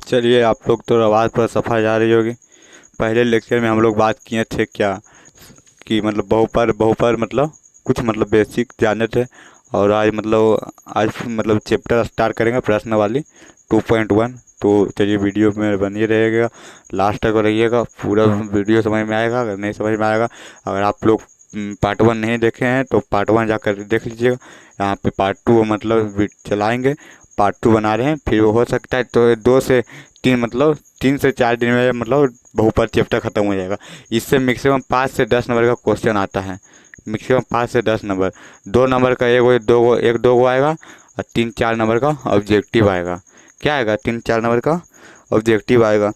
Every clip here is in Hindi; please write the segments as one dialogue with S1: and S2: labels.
S1: चलिए, आप लोग तो आवाज़ पर सफा जा रही होगी। पहले लेक्चर में हम लोग बात किए थे क्या कि मतलब बहुपर मतलब कुछ मतलब बेसिक जाने थे। और आज मतलब चैप्टर स्टार्ट करेंगे प्रश्न वाली 2.1। तो चलिए, वीडियो में बनी रहेगा, लास्ट तक रहिएगा, पूरा वीडियो समझ में आएगा। अगर नहीं समझ में आएगा, अगर आप लोग पार्ट 1 नहीं देखे हैं तो पार्ट 1 जाकर देख लीजिएगा। यहाँ पे पार्ट 2 मतलब चलाएंगे, पार्ट 2 बना रहे हैं। फिर वो हो सकता है तो 2 से 3 मतलब 3 से 4 दिन में मतलब बहुपद चैप्टर खत्म हो जाएगा। इससे मैक्सिमम 5 से 10 नंबर का क्वेश्चन आता है। मैक्सिमम 5 से 10 नंबर, 2 नंबर का एक दो गो आएगा, और 3 4 नंबर का ऑब्जेक्टिव आएगा। क्या आएगा? 3 4 नंबर का ऑब्जेक्टिव आएगा।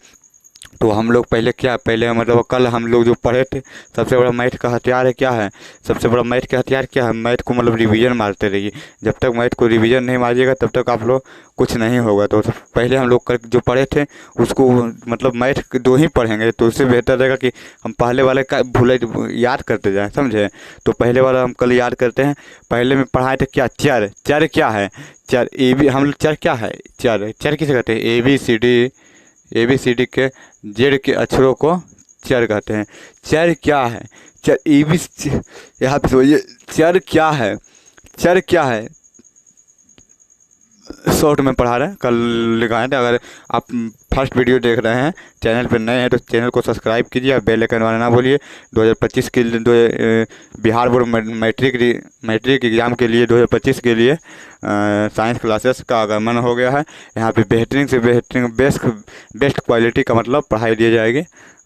S1: तो हम लोग पहले मतलब कल हम लोग जो पढ़े थे, सबसे बड़ा मैथ का हथियार है क्या है? सबसे बड़ा मैथ का हथियार क्या है? मैथ को मतलब रिवीजन मारते रहिए। जब तक मैथ को रिवीजन नहीं मारिएगा तब तक आप लोग कुछ नहीं होगा। तो पहले हम लोग कल जो पढ़े थे उसको मतलब मैथ 2 ही पढ़ेंगे तो उससे बेहतर रहेगा कि हम पहले वाले का भूले याद करते जाएं, समझे? तो पहले वाला हम कल याद करते हैं। पहले में पढ़ाए थे क्या? चर। चर क्या है? चर ए बी, हम लोग चर क्या है? चर चर किसे कहते हैं? ए बी सी डी के जेड के अक्षरों को चर कहते हैं। चर क्या है? चर ए बी, यहाँ पे सोइए, चर क्या है? चर क्या है? शॉर्ट में पढ़ा रहे हैं, कल लिखाए थे। अगर आप फर्स्ट वीडियो देख रहे हैं, चैनल पर नए हैं तो चैनल को सब्सक्राइब कीजिए और बेल आइकन वाला ना भूलिए। 2025 के लिए बिहार बोर्ड मैट्रिक एग्ज़ाम के लिए 2025 के लिए साइंस क्लासेस का आगमन हो गया है। यहाँ पे बेहतरीन से बेहतरीन बेस्ट क्वालिटी का मतलब पढ़ाई दी जाएगी।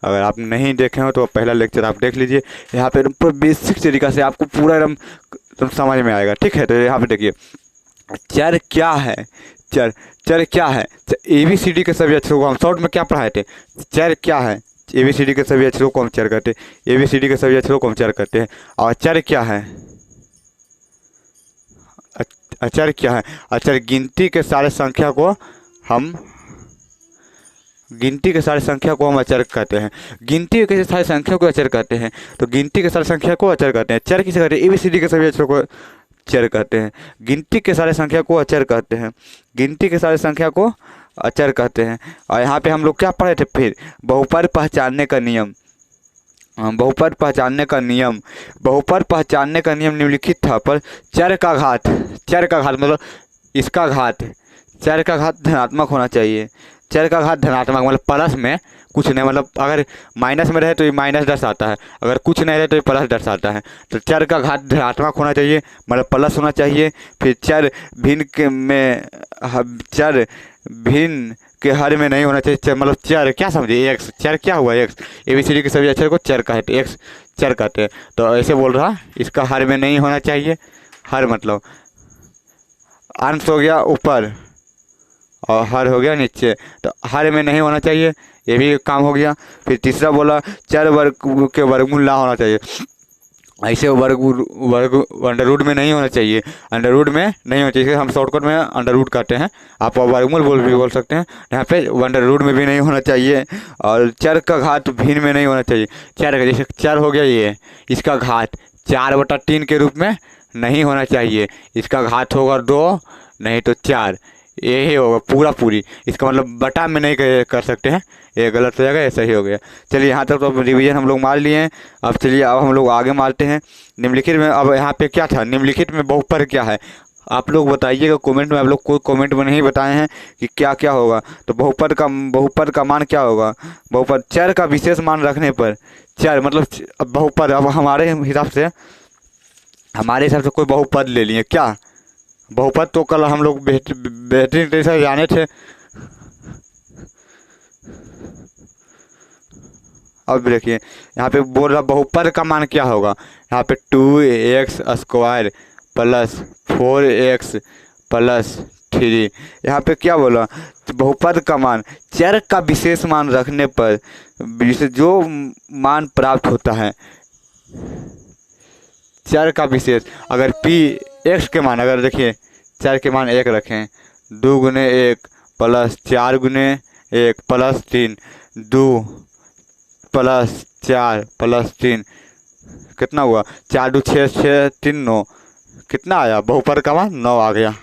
S1: अगर आप नहीं देखे हो तो पहला लेक्चर आप देख लीजिए। यहाँ पे पूरा बेसिक तरीका से आपको पूरा एकदम समझ में आएगा। ठीक है, तो यहाँ पे देखिए, चर क्या है? चर चर क्या है? ए बी सी डी के सभी अक्षरों को हम शॉर्ट में क्या पढ़ाए थे? चर क्या है? ए बी सी डी के सभी अक्षरों को हम चर कहते हैं। ए बी सी डी के सभी अक्षरों को हम चर कहते हैं। और चर क्या है? अचर क्या है? अचर गिनती के सारे संख्या को हम अचर कहते हैं। गिनती के सारे संख्या को अचर कहते हैं। तो गिनती के सारे संख्या को अचर कहते हैं। चर किसे कहते हैं? ए बी सी डी के सभी अक्षरों को चर कहते हैं। गिनती के सारे संख्या को अचर कहते हैं। गिनती के सारे संख्या को अचर कहते हैं। और यहाँ पे हम लोग क्या पढ़े थे फिर? बहुपद पहचानने का नियम। बहुपद पहचानने का नियम। बहुपद पहचानने का नियम निम्नलिखित था, पर चर का घात मतलब इसका घात, चर का घात धनात्मक होना चाहिए। चर का घात धनात्मक मतलब प्लस में कुछ नहीं, मतलब अगर माइनस में रहे तो ये माइनस दर्शाता है, अगर कुछ नहीं रहे तो ये प्लस दर्शाता है। तो चर का घात धनात्मक होना चाहिए, मतलब प्लस होना चाहिए। फिर चर भिन्न के हर में नहीं होना चाहिए। मतलब चर क्या समझे? एक्स। चर क्या हुआ? X. A B C D के सभी अक्षर को चर कहते, एक्स चर कहते हैं। तो ऐसे बोल रहा, इसका हर में नहीं होना चाहिए। हर मतलब अंश हो गया ऊपर और हर हो गया नीचे, तो हर में नहीं होना चाहिए, ये भी काम हो गया। फिर तीसरा बोला, चर वर्ग के वर्गमूल ना होना चाहिए। ऐसे वर्ग अंडर रूट में नहीं होना चाहिए। अंडर रूट में नहीं होना चाहिए, हम शॉर्टकट में अंडर रूट कहते हैं। आप वर्गमूल बोल सकते हैं। यहाँ पे अंडर रूट में भी नहीं होना चाहिए। और चर का घात भिन्न में नहीं होना चाहिए। चर जैसे चर हो गया ये, इसका घात 4/3 के रूप में नहीं होना चाहिए। इसका घात होगा 2, नहीं तो 4, यही होगा पूरा पूरी। इसका मतलब बटा में नहीं कर सकते हैं, ये गलत हो जाएगा, ये सही हो गया। चलिए, यहाँ तक तो रिवीजन हम लोग मार लिए हैं। अब चलिए, अब हम लोग आगे मारते हैं निम्नलिखित में। अब यहाँ पे क्या था? निम्नलिखित में बहुपद क्या है? आप लोग बताइएगा कमेंट में। आप लोग कोई कमेंट में नहीं बताए हैं कि क्या क्या होगा। तो बहुपद का मान क्या होगा? बहुपद चर का विशेष मान रखने पर। चर मतलब बहुपद। अब हमारे हिसाब से कोई बहुपद ले लिए क्या? बहुपद तो कल हम लोग बेहतरीन तरीके से जाने थे। अब देखिए, यहाँ पे बोल रहा बहुपद का मान क्या होगा। यहाँ पे 2x² प्लस 4x प्लस 3। यहाँ पे क्या बोला? बहुपद का मान चर का विशेष मान रखने पर जो मान प्राप्त होता है, चर का विशेष। अगर x के मान, अगर देखिए चर के मान 1 रखें, 2 गुने 1 प्लस 4 गुने 1 प्लस 3, 2 प्लस 4 प्लस 3 कितना हुआ? 4 2 6 6 3 9, कितना आया? बहुपद का मान 9 आ गया।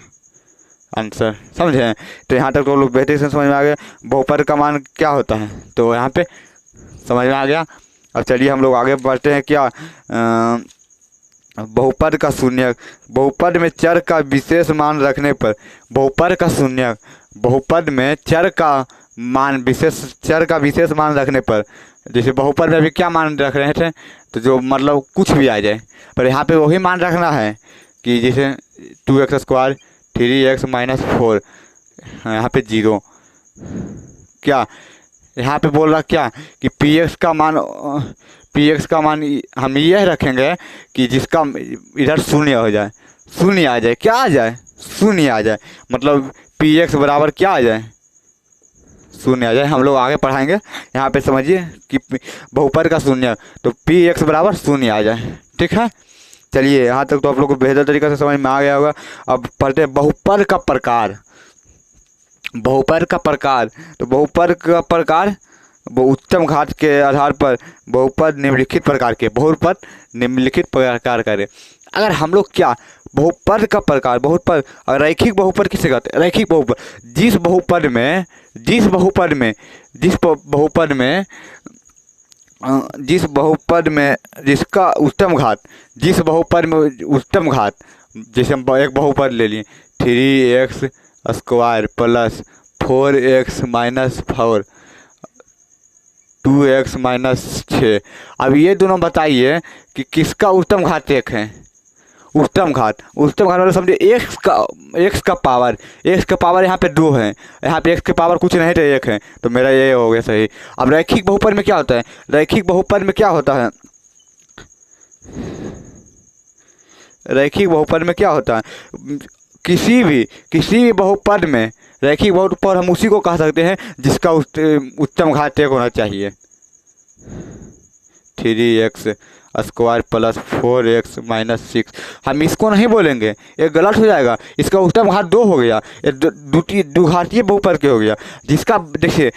S1: आंसर। समझे? तो यहाँ तक तो लोग बेहतरीन से समझ में आ गया बहुपद का मान क्या होता है, तो यहाँ पे समझ में आ गया। अब चलिए हम लोग आगे बढ़ते हैं। क्या बहुपद का शून्यक। बहुपद में चर का विशेष मान रखने पर बहुपद का शून्यक। बहुपद में चर का विशेष मान रखने पर, जैसे बहुपद में अभी क्या मान रख रहे थे, तो जो मतलब कुछ भी आ जाए, पर यहाँ पे वही मान रखना है कि जैसे 2x² 3x - 4, यहाँ पे 0। क्या यहाँ पे बोल रहा क्या कि px का मान हम यह रखेंगे कि जिसका इधर शून्य हो जाए, शून्य आ जाए। क्या आ जाए? शून्य आ जाए। मतलब px बराबर क्या आ जाए? शून्य आ जाए। हम लोग आगे पढ़ाएंगे, यहाँ पे समझिए कि बहुपद का शून्य, तो px बराबर शून्य आ जाए। ठीक है, चलिए यहाँ तक तो आप लोग को बेहतर तरीके से समझ में आ गया होगा। अब पढ़ते हैं बहुपद का प्रकार। बहुपद का प्रकार, तो बहुपद का प्रकार उच्चम घात के आधार पर बहुपद निम्नलिखित प्रकार करें। अगर हम लोग क्या बहुपद का प्रकार, बहुपद रैखिक बहुपद किसे कहते हैं? रैखिक बहुपद जिस बहुपद में जिसका उच्चम घात, जैसे हम एक बहुपद ले लिए 3x² + 4x - 4 2x - 6। अब ये दोनों बताइए कि किसका उच्चम घात 1 है? उच्चम घात मतलब समझिए x का पावर यहाँ पे 2 है, यहाँ पे x के पावर कुछ नहीं तो 1 है, तो मेरा ये हो गया सही। अब रैखिक बहुपद में क्या होता है? रैखिक बहुपद में क्या होता है? किसी भी बहुपद में रैखिक बहुपद हम उसी को कह सकते हैं जिसका उच्चम घात 1 होना चाहिए। 3x² + 4x - 6, हम इसको नहीं बोलेंगे, ये गलत हो जाएगा। इसका उच्चम घात 2 हो गया, ये द्विघातीय बहुपद के हो गया। जिसका देखिए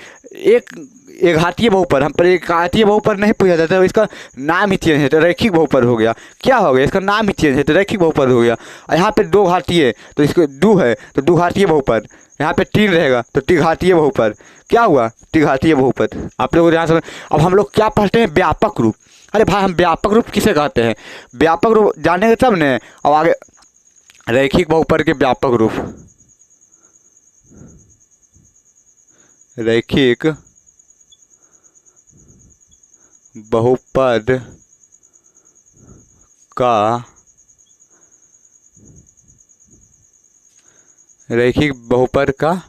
S1: एक घातीय बहुपद, हम पर एक घातीय बहुपद नहीं पूछा जाता है, इसका नाम ही चेंज है तो रैखिक बहुपद हो गया। क्या हो गया? इसका नाम ही चेंज है तो रैखिक बहुपद हो गया। यहाँ पे 2 घातीय, तो इसको 2 है तो द्विघातीय बहुपद। यहाँ पे 3 रहेगा तो त्रिघातीय बहुपद। क्या हुआ? त्रिघातीय बहुपद। आप लोग ध्यान से। अब हम लोग क्या पढ़ते हैं? व्यापक रूप। अरे भाई, हम व्यापक रूप किसे कहते हैं? व्यापक रूप जानेंगे तब ने। अब आगे रैखिक बहुपद के व्यापक रूप। रैखिक बहुपद का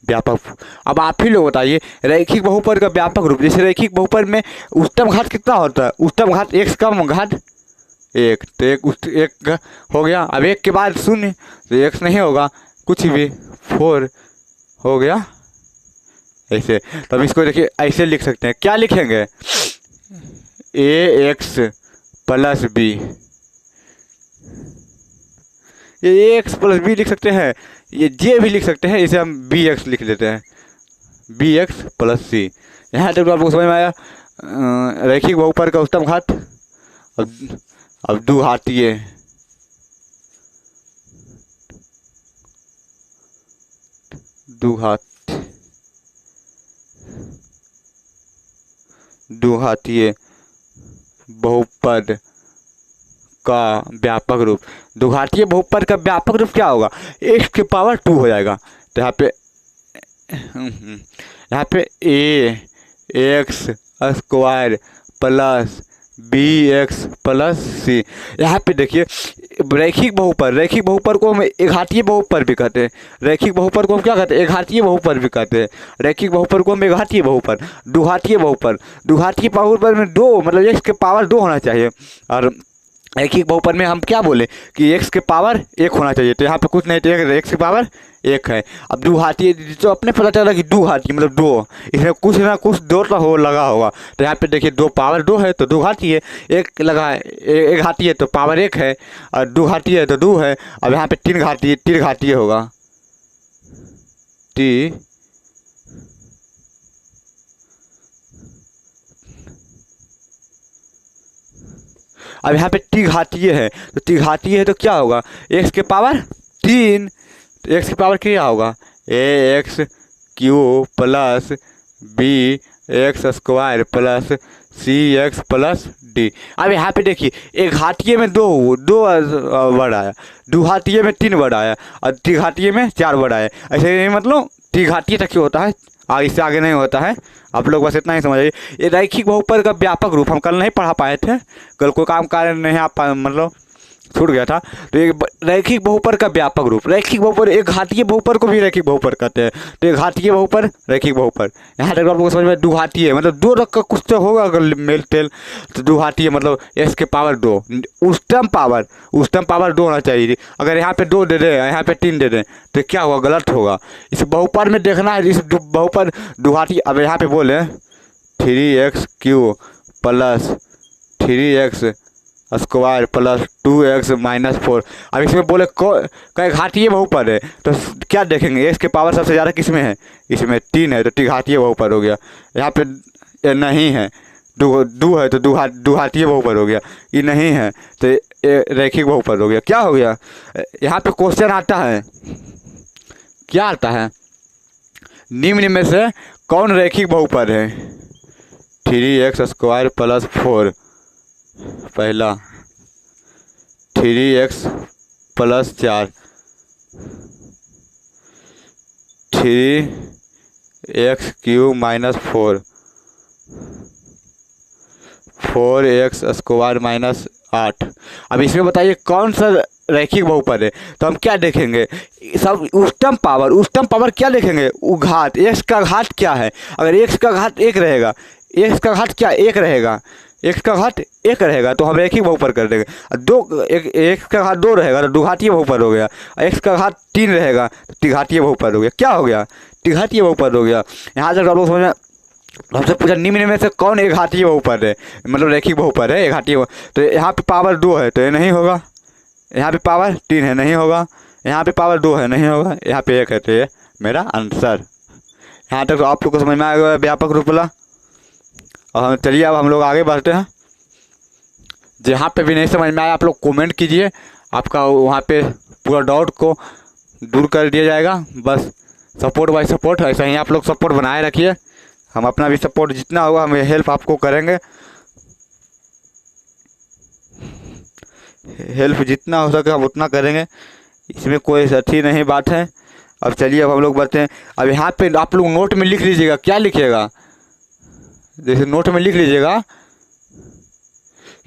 S1: व्यापक। अब आप ही लोग बताइए रैखिक बहुपद का व्यापक रूप। जैसे रैखिक बहुपद में उच्चम घात कितना होता है? उच्चम घात x का घात 1, तो एक हो गया। अब 1 के बाद 0 तो x नहीं होगा कुछ भी, 4 हो गया ऐसे। तब इसको देखिए ऐसे लिख सकते हैं। क्या लिखेंगे? ax + b, ये ax + b लिख सकते हैं, ये j भी लिख सकते हैं, इसे हम bx लिख देते हैं, bx + c। यहाँ तक तो आपको समझ में आया रैखिक बहुपद का उच्चम घात। अब द्विघातीय, बहुपद का व्यापक रूप। द्विघातीय बहुपद का व्यापक रूप क्या होगा? x के पावर 2 हो जाएगा। तो यहाँ पे ax² + bx + c। यहाँ पे देखिए रैखिक बहुपद को हम एकघातीय बहुपद भी कहते हैं। रैखिक बहुपद को हम क्या कहते हैं? एकघातीय बहुपद भी कहते हैं। रैखिक बहुपद को हम एकघातीय बहुपद, द्विघातीय बहुपद में 2 मतलब x के पावर 2 होना चाहिए। और रैखिक बहुपद में हम क्या बोले कि x के पावर 1 होना चाहिए, तो यहाँ पे कुछ नहीं, तो x के पावर 1 है। अब द्विघातीय तो अपने पता चला कि द्विघातीय मतलब 2, इसमें कुछ ना कुछ 2 तो लगा होगा। तो यहाँ पे देखिए 2 पावर 2 है तो द्विघातीय, 1 लगा है, एक घातीय तो पावर 1 है, और द्विघातीय है तो 2 है। अब यहाँ पे त्रिघातीय होगा, अब यहाँ पे त्रिघातीय है तो क्या होगा? x के पावर 3 तो एक्स की पावर क्या होगा, a x cube plus b x square plus c x plus d. अब यहाँ पे देखिए, एक घातीय में दो दो वर्ड आया, द्विघातीय में 3 वर्ड आया और त्रिघातीय में 4 वर्ड आया। ऐसे नहीं मतलब त्रिघातीय तक ही होता है, इससे आगे नहीं होता है। आप लोग बस इतना ही समझिए। ये रैखिक बहुपद का व्यापक रूप हम कल नहीं पढ़ा पाए थे, कल कोई काम कारण नहीं आप मतलब छूट गया था। तो ये रैखिक बहुपद का व्यापक रूप, रैखिक बहुपद, एक घातीय बहुपद को भी रैखिक बहुपद कहते हैं। तो एक घातीय बहुपद, रैखिक बहुपद, यहाँ तक आप लोगों को समझ में। द्विघातीय मतलब 2 रख का कुछ तो होगा अगर मेल तेल, तो द्विघातीय मतलब एक्स के पावर 2, उच्चतम पावर 2 होना चाहिए। अगर यहाँ पे 2 दे दें, यहाँ पे 3 दे दें तो क्या होगा, गलत होगा। इस बहुपद में देखना है, इस बहुपद द्विघातीय। अब यहाँ पे बोले 3x³ plus 3x square plus 2x minus 4। अब इसमें बोले कई घातीय बहुपद है, तो क्या देखेंगे, एक्स के पावर सबसे ज़्यादा किस में है, इसमें 3 है, तो त्रिघातीय बहुपद हो गया। यहाँ पे नहीं है, दो है तो द्विघातीय बहुपद हो गया। ये नहीं है तो रैखिक बहुपद हो गया। क्या हो गया, यहाँ पे क्वेश्चन आता है, क्या आता है, निम्न में से कौन रैखिक बहुपद है। 3x² प्लस 4, पहला 3x plus 4, 3x³ minus 4, 4x² minus 8। अब इसमें बताइए कौन सा रैखिक बहुपद है। तो हम क्या देखेंगे, सब उच्चतम पावर क्या देखेंगे, घात, एक्स का घात क्या है। अगर एक्स का घात 1 रहेगा, एक्स का घात क्या 1 रहेगा, एक्स का घात 1 रहेगा तो हम रैखिक बहुपद कर देंगे। एक्स का घात 2 रहेगा तो द्विघातीय बहुपद हो गया। एक्स का घात 3 रहेगा तो त्रिघातीय बहुपद हो गया। क्या हो गया, त्रिघातीय बहुपद हो गया। यहाँ तक आप लोग समझ। हमसे पूछा निम्न में से कौन एक घातीय बहुपद है, मतलब रैखिक बहुपद है, एक घातीय। तो यहाँ पे पावर 2 है तो ये नहीं होगा, यहाँ पे पावर 3 है नहीं होगा, यहाँ पे पावर 2 है नहीं होगा, यहाँ पे 1 है, तो ये मेरा आंसर। यहाँ तक तो आप लोग को समझ में आ गया व्यापक रूप वाला। और हम चलिए अब हम लोग आगे बढ़ते हैं। जहाँ पे भी नहीं समझ में आया आप लोग कमेंट कीजिए, आपका वहाँ पे पूरा डाउट को दूर कर दिया जाएगा। बस सपोर्ट बाय सपोर्ट, ऐसा ही आप लोग सपोर्ट बनाए रखिए। हम अपना भी सपोर्ट जितना होगा हम हेल्प आपको करेंगे, हेल्प जितना हो सके हम उतना करेंगे, इसमें कोई अच्छी नहीं बात है। अब चलिए अब हम लोग बढ़ते हैं। अब यहाँ पे आप लोग नोट में लिख लीजिएगा, क्या लिखिएगा, जैसे नोट में लिख लीजिएगा,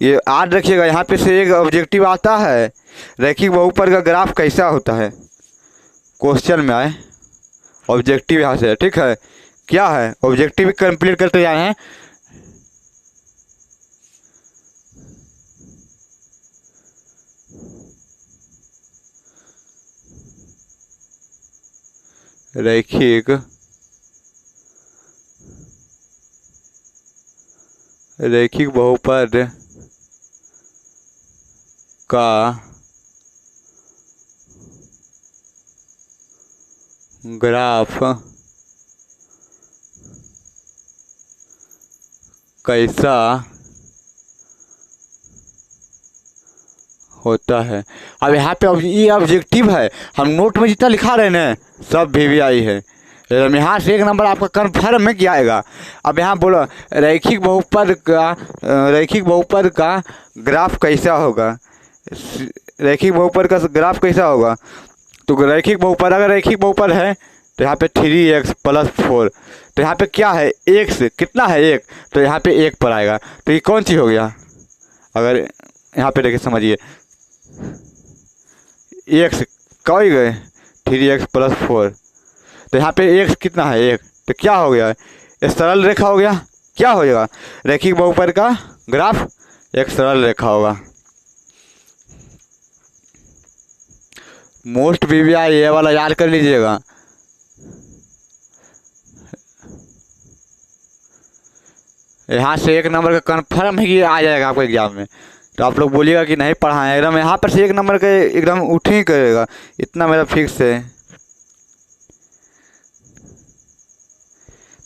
S1: ये याद रखिएगा। यहाँ पे से एक ऑब्जेक्टिव आता है, रैखिक बहुपद का ग्राफ कैसा होता है, क्वेश्चन में आए ऑब्जेक्टिव यहाँ से, ठीक है। क्या है ऑब्जेक्टिव कंप्लीट करते जाए हैं। रैखिक बहुपद का ग्राफ कैसा होता है। अब यहाँ पे ये ऑब्जेक्टिव है, हम नोट में जितना लिखा रहे हैं सब VVI है। हम यहाँ से 1 नंबर आपका कन्फर्म में क्या आएगा। अब यहाँ बोलो रैखिक बहुपद का ग्राफ कैसा होगा, रैखिक बहुपद का ग्राफ कैसा होगा। तो रैखिक बहुपद, अगर रैखिक बहुपद है तो यहाँ पे 3x प्लस 4, तो यहाँ पे क्या है, x कितना है 1, तो यहाँ पे 1 पर आएगा। तो ये कौन सी हो गया, अगर यहाँ पे देखिए समझिए, x कई गए 3x प्लस 4, तो यहाँ पे x कितना है 1, तो क्या हो गया, ये सरल रेखा हो गया। क्या हो जाएगा, रैखिक बहुपद का ग्राफ एक सरल रेखा होगा। मोस्ट VVI ये वाला याद कर लीजिएगा। यहाँ से 1 नंबर का कन्फर्म है कि आ जाएगा आपको एग्जाम में। तो आप लोग बोलिएगा कि नहीं पढ़ा है, एकदम यहाँ पर से 1 नंबर का एकदम उठ ही करेगा, इतना मेरा फिक्स है।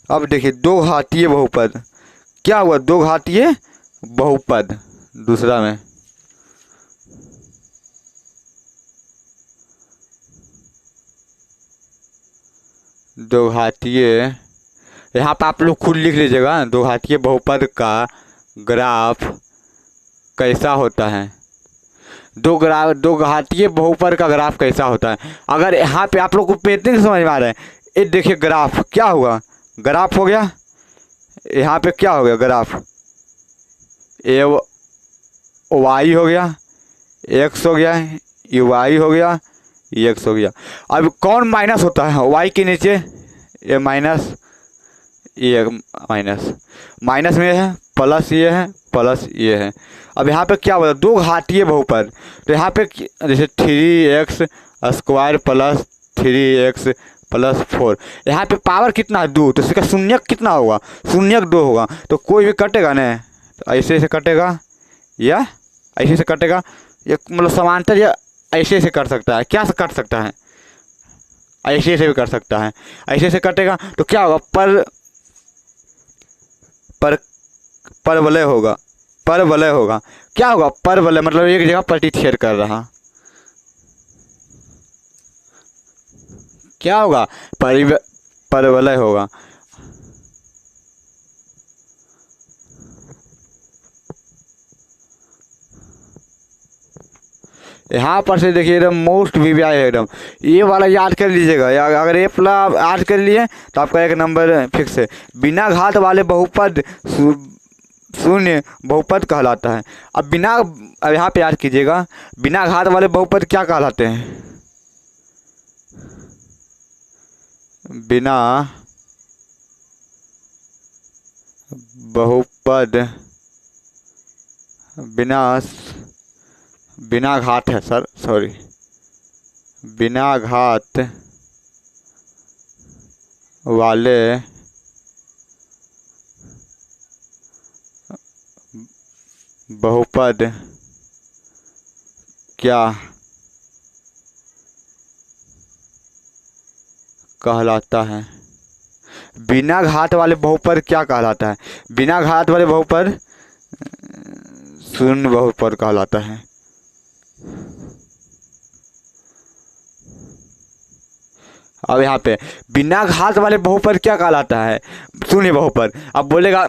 S1: अब देखिए 2 घातीय बहुपद, क्या हुआ 2 घातीय बहुपद दूसरा में, दो घातीय, यहाँ पर आप लोग खुद लिख लीजिएगा, दो घातीय बहुपद का ग्राफ कैसा होता है। दो घातीय बहुपद का ग्राफ कैसा होता है। अगर यहाँ पे आप लोग को पेंटिंग समझ में आ रहा है, ये देखिए ग्राफ क्या हुआ, ग्राफ हो गया, यहाँ पे क्या हो गया ग्राफ, ए वाई हो गया, एक्स हो गया, ये वाई हो गया, ये एक्स हो गया। अब कौन माइनस होता है वाई के नीचे, ये माइनस, ये माइनस, माइनस में है, प्लस ये है, प्लस ये है। अब यहाँ पे क्या होता है, दो घातीय बहुपद, तो यहाँ पे जैसे 3x square plus 3x plus 4, यहाँ पे पावर कितना है 2, तो इसका शून्यक कितना होगा, शून्यक 2 होगा। तो कोई भी कटेगा ना, तो ऐसे ऐसे कटेगा या ऐसे से कटेगा, ये मतलब समांतर या ऐसे ऐसे कर सकता है, क्या से कट सकता है, ऐसे ऐसे भी कर सकता है, ऐसे ऐसे कटेगा। तो क्या होगा, परवलय होगा, परवलय होगा। क्या होगा, परवलय मतलब एक जगह प्रतिच्छेद कर रहा, क्या होगा, परवलय होगा। यहाँ पर से देखिए एकदम मोस्ट वीवीआई है एकदम, ये वाला याद कर लीजिएगा, या अगर ये वाला याद कर लिए तो आपका एक नंबर फिक्स है। बिना घात वाले बहुपद शून्य बहुपद कहलाता है। अब यहाँ पे याद कीजिएगा, बिना घात वाले बहुपद क्या कहलाते हैं, बिना बहुपद, बिना घात है सर, सॉरी, बिना घात वाले बहुपद क्या कहलाता है, बिना घात वाले बहुपद क्या कहलाता है, बिना घात वाले बहुपद शून्य बहुपद कहलाता है। अब यहाँ पे बिना घात वाले बहुपद क्या कहलाता है, शून्य बहुपद। अब बोलेगा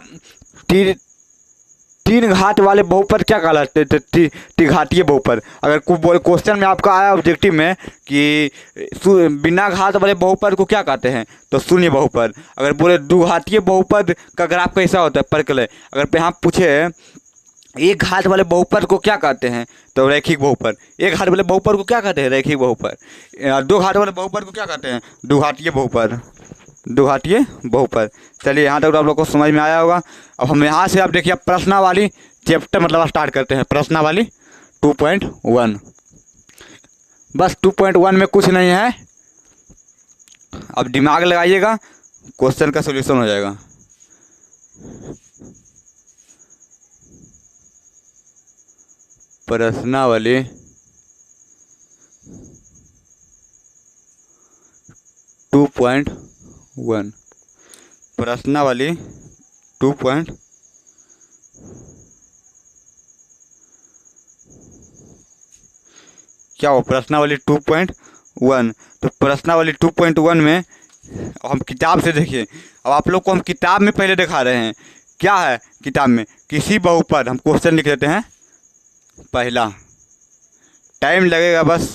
S1: तीन घात वाले बहुपद क्या कहलाते हैं, त्रिघातीय बहुपद। अगर क्वेश्चन में आपका आया ऑब्जेक्टिव में कि बिना घात वाले बहुपद को क्या कहते हैं, तो शून्य बहुपद। अगर बोले द्विघातीय बहुपद का ग्राफ कैसा होता है, परवलय। अगर यहाँ पूछे एक घात वाले बहुपद को क्या कहते हैं, तो रैखिक बहुपद। एक घात वाले बहुपद को क्या कहते हैं, रैखिक बहुपद। दो घात वाले बहुपद को क्या कहते हैं, द्विघातीय बहुपद, द्विघातीय बहुपद। चलिए यहाँ तक तो आप लोग को समझ में आया होगा। अब हम यहाँ से आप देखिए प्रश्नावली चैप्टर मतलब स्टार्ट करते हैं, प्रश्नावली 2.1। बस 2.1 में कुछ नहीं है, अब दिमाग लगाइएगा, क्वेश्चन का सॉल्यूशन हो जाएगा। प्रश्नावली 2.1, प्रश्नावली 2. क्या हो, प्रश्नावली 2.1। तो प्रश्नावली 2.1 में हम किताब से देखिए। अब आप लोग को हम किताब में पहले दिखा रहे हैं, क्या है किताब में, किसी बहुपद, हम क्वेश्चन लिख देते हैं पहला, टाइम लगेगा बस,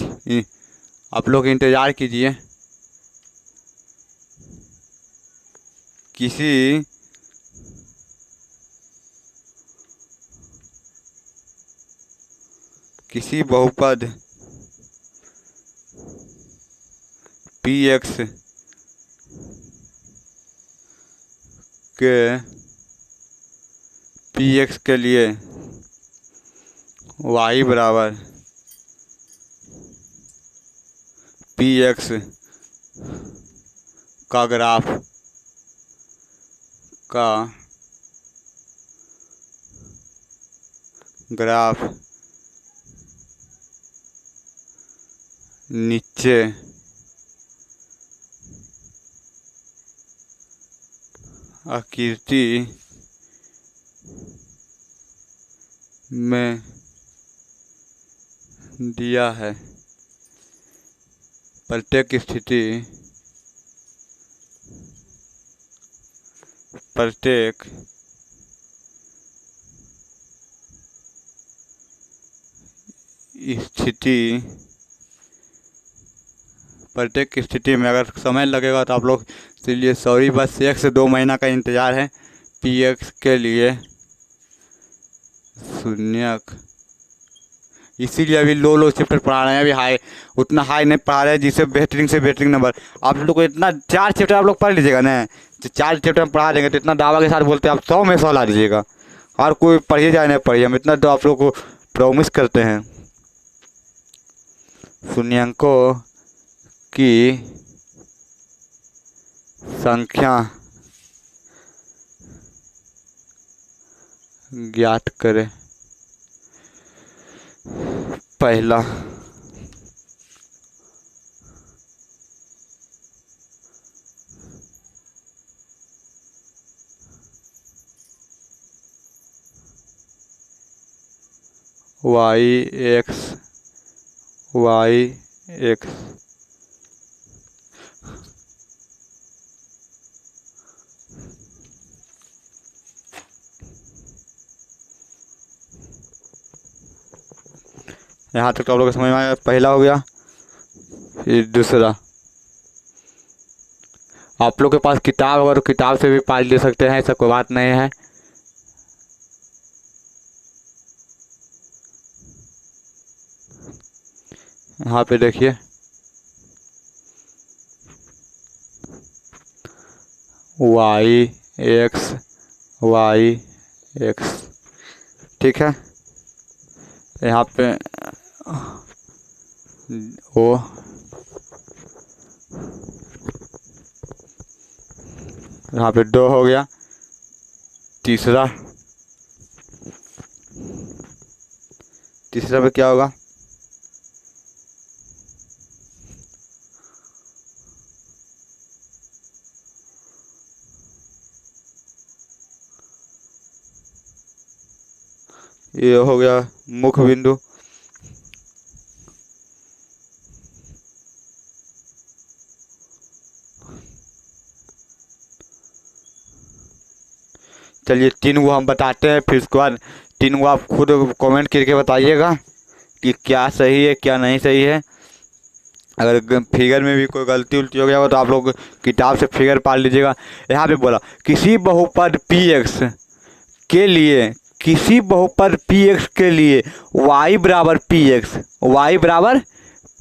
S1: आप लोग इंतज़ार कीजिए। किसी बहुपद px के लिए y बराबर px का ग्राफ नीचे आकृति में दिया है, प्रत्येक स्थिति प्रत्येक स्थिति में अगर समय लगेगा तो आप लोग इसलिए सॉरी, बस 1 से 2 महीना का इंतज़ार है PX के लिए शून्यक। इसीलिए अभी लो चैप्टर पढ़ा रहे हैं, अभी हाई उतना हाई नहीं पढ़ा रहे हैं जिससे बेहतरीन से बेहतरीन नंबर आप लोग को इतना 4 चैप्टर आप लोग पढ़ लीजिएगा ना, जो 4 चैप्टर हम पढ़ा देंगे तो इतना दावा के साथ बोलते हैं आप 100 में 100 ला दीजिएगा। और कोई पढ़िए जाए नहीं पढ़िए, हम इतना तो आप लोग को प्रॉमिस करते हैं। शून्यकों की संख्या ज्ञात करें। पहला y(x) यहाँ तक तो आप लोग को समझ में आया। पहला हो गया। फिर दूसरा, आप लोग के पास किताब होगा तो किताब से भी पाल ले सकते हैं, ऐसा कोई बात नहीं है। यहाँ पे देखिए y(x) ठीक है। यहाँ पे ओ यहाँ पे 2 हो गया। तीसरा पे क्या होगा? ये हो गया मुख्य बिंदु। चलिए 3 वो हम बताते हैं, फिर उसके बाद 3 वो आप खुद कमेंट करके बताइएगा कि क्या सही है क्या नहीं सही है। अगर फिगर में भी कोई गलती उल्टी हो गया हो तो आप लोग किताब से फिगर पाल लीजिएगा। यहाँ पे बोला किसी बहुपद PX के लिए y बराबर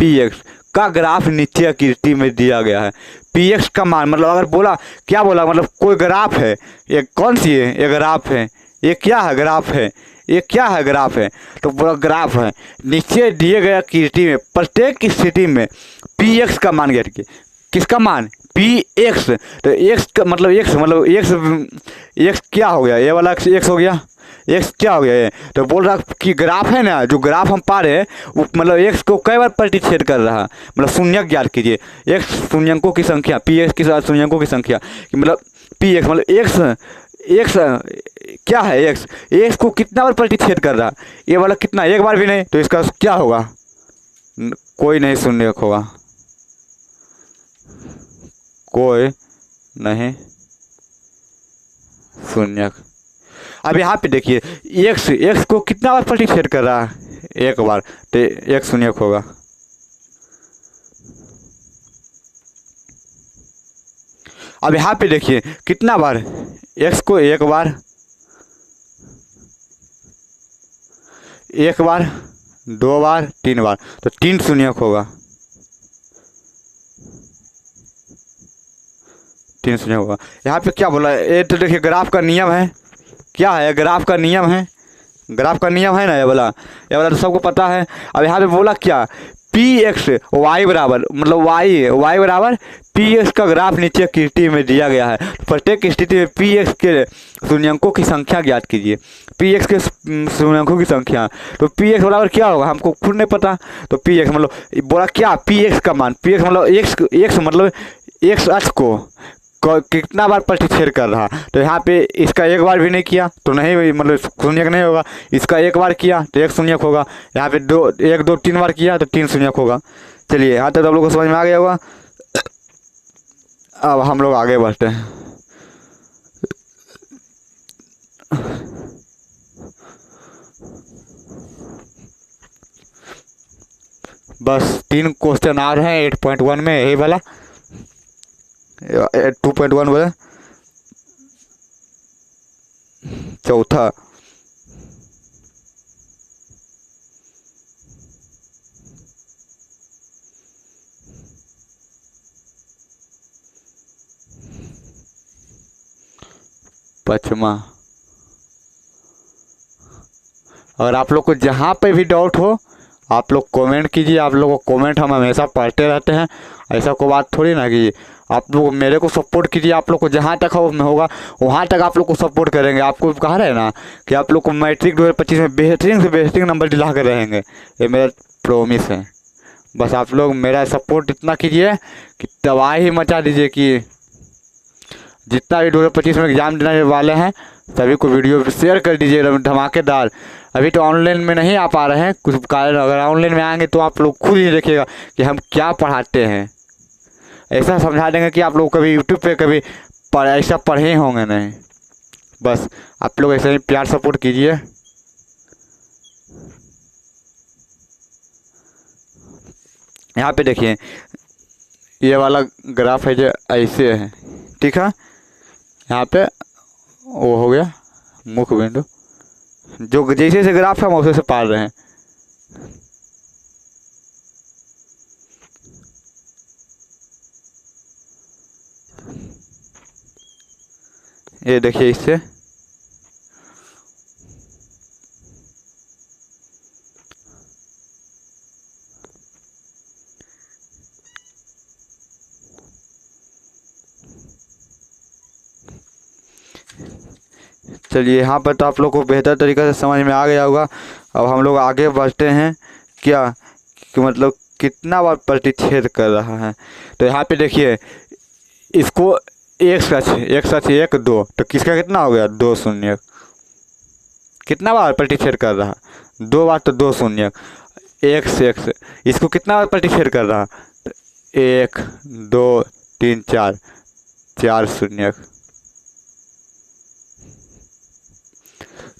S1: px का ग्राफ नीचे आकृति में दिया गया है। px का मान मतलब अगर बोला क्या बोला मतलब कोई ग्राफ है, ये कौन सी है? ये ग्राफ है। ये क्या है? ग्राफ है। ये क्या है? ग्राफ है। तो पूरा ग्राफ है। नीचे दिए गए आकृति में प्रत्येक स्थिति में px का मान ज्ञात कीजिए। किसका मान? px। तो x का मतलब x क्या हो गया? ये वाला x हो गया। x क्या हो गया? ये तो बोल रहा कि ग्राफ है ना, जो ग्राफ हम पा रहे हैं वो मतलब x को कई बार प्रतिच्छेद कर रहा है। मतलब शून्यक ज्ञात कीजिए। x शून्यकों की संख्या, px के साथ शून्यकों की संख्या कि मतलब px मतलब x क्या है? x को कितना बार प्रतिच्छेद कर रहा है? ये वाला कितना? एक बार भी नहीं। तो इसका क्या होगा? कोई नहीं शून्यक होगा, कोई नहीं शून्यक। अब यहाँ पे देखिए x को कितना बार प्रतिच्छेद कर रहा है? एक बार। तो x शून्यक होगा। अब यहाँ पे देखिए कितना बार? x को एक बार, 2 बार, 3 बार। तो 3 शून्यक होगा। 3 शून्यक होगा। यहाँ पे क्या बोला? ये तो देखिए ग्राफ का नियम है। क्या है? ग्राफ का नियम है। ग्राफ का नियम है ना, ये वाला तो सबको पता है। अब यहाँ पे बोला क्या? px y बराबर मतलब y बराबर px का ग्राफ नीचे आकृति में दिया गया है। प्रत्येक स्थिति में px के शून्यकों की संख्या ज्ञात कीजिए। px के शून्यकों की संख्या, तो px बराबर क्या होगा हमको खुद नहीं पता। तो px मतलब बोला क्या? px का मान, px मतलब x मतलब x अक्ष को कितना बार प्रतिच्छेद कर रहा। तो यहाँ पे इसका एक बार भी नहीं किया तो नहीं मतलब शून्यक नहीं होगा। इसका एक बार किया तो 1 शून्यक होगा। यहाँ पे 1 2 3 बार किया तो 3 शून्यक होगा। चलिए यहाँ तक तो आप लोग को समझ में आ गया होगा। अब हम लोग आगे बढ़ते हैं। बस 3 क्वेश्चन आ रहे हैं 8.1 में, यही वाला 2.1 वाला चौथा। पचमा। अगर आप लोग को जहाँ पे भी डाउट हो आप लोग कमेंट कीजिए। आप लोगों को कमेंट हम हमेशा पढ़ते रहते हैं। ऐसा कोई बात थोड़ी ना कि आप लोग मेरे को सपोर्ट कीजिए। आप लोग को जहाँ तक होगा वहाँ तक आप लोग को सपोर्ट करेंगे। आपको कहा रहे ना कि आप लोग को मैट्रिक 2025 में बेहतरीन से बेहतरीन नंबर दिला कर रहेंगे, ये मेरा प्रॉमिस है। बस आप लोग मेरा सपोर्ट इतना कीजिए कि तबाही मचा दीजिए कि जितना भी 2025 में एग्ज़ाम देने वाले हैं सभी को वीडियो शेयर कर दीजिए धमाकेदार। अभी तो ऑनलाइन में नहीं आ पा रहे हैं कुछ कारण, अगर ऑनलाइन में आएंगे तो आप लोग खुद ही देखिएगा कि हम क्या पढ़ाते हैं। ऐसा समझा देंगे कि आप लोग कभी यूट्यूब पे कभी ऐसा पढ़े होंगे नहीं। बस आप लोग ऐसे ही प्यार सपोर्ट कीजिए। यहाँ पे देखिए ये वाला ग्राफ है जो ऐसे है, ठीक है। यहाँ पे वो हो गया मुख्य बिंदु, जो जैसे जैसे ग्राफ है हम उसे से पार रहे हैं। ये देखिए इससे चलिए यहाँ पर तो आप लोग को बेहतर तरीके से समझ में आ गया होगा। अब हम लोग आगे बढ़ते हैं क्या कि मतलब कितना बार प्रतिच्छेद कर रहा है। तो यहाँ पे देखिए इसको एक सच एक दो, तो किसका कितना हो गया 2 शून्य। कितना बार प्रतिच्छेद कर रहा 2 बार, तो 2 शून्य। x इसको कितना बार प्रतिच्छेद कर रहा 1 2 3 4, 4 शून्य।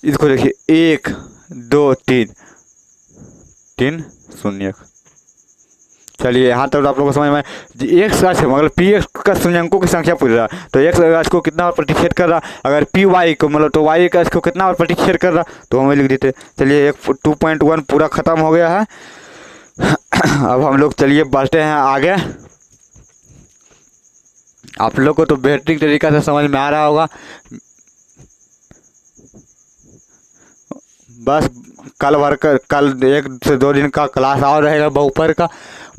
S1: इसको देखिए 1 2 3, 3 शून्य। चलिए यहाँ तक तो आप लोगों को समझ में एक सच है, मगर पी एक्स का शून्यंकों की संख्या पूछ रहा तो एक्स एक्स को कितना बार प्रतिच्छेद कर रहा, अगर पी वाई को मतलब तो वाई का इसको कितना बार प्रतिच्छेद कर रहा तो हमें लिख देते। चलिए 2.1 पूरा ख़त्म हो गया है। अब हम लोग चलिए बढ़ते हैं आगे। आप लोग को तो बेहतरीन तरीका से समझ में आ रहा होगा। बस कल 1 से 2 दिन का क्लास और रहेगा बहुपर का।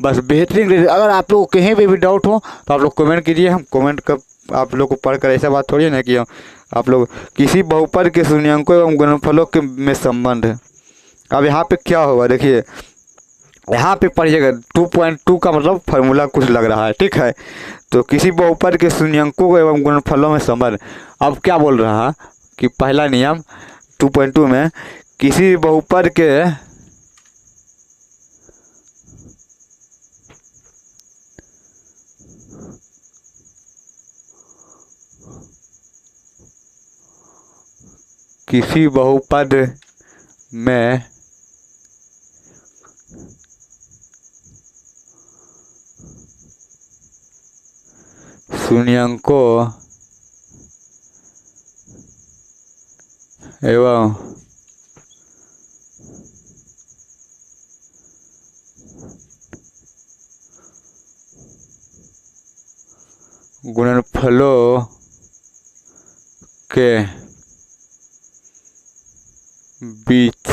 S1: बस बेहतरीन। अगर आप लोग को कहीं भी डाउट हो तो आप लोग कमेंट कीजिए। हम कमेंट कर आप लोग को पढ़कर ऐसा बात थोड़ी ना कि आप लोग किसी बहुपद के शून्यंकों एवं गुणनफलों के में संबंध है। अब यहाँ पे क्या होगा देखिए, यहाँ पे पढ़िएगा 2.2 का मतलब फार्मूला कुछ लग रहा है, ठीक है। तो किसी बहुपद के शून्यंकों एवं गुणनफलों में संबंध। अब क्या बोल रहा कि पहला नियम 2.2 में किसी बहुपद के किसी बहुपद में शून्यंकों एवं गुणनफलों के बीच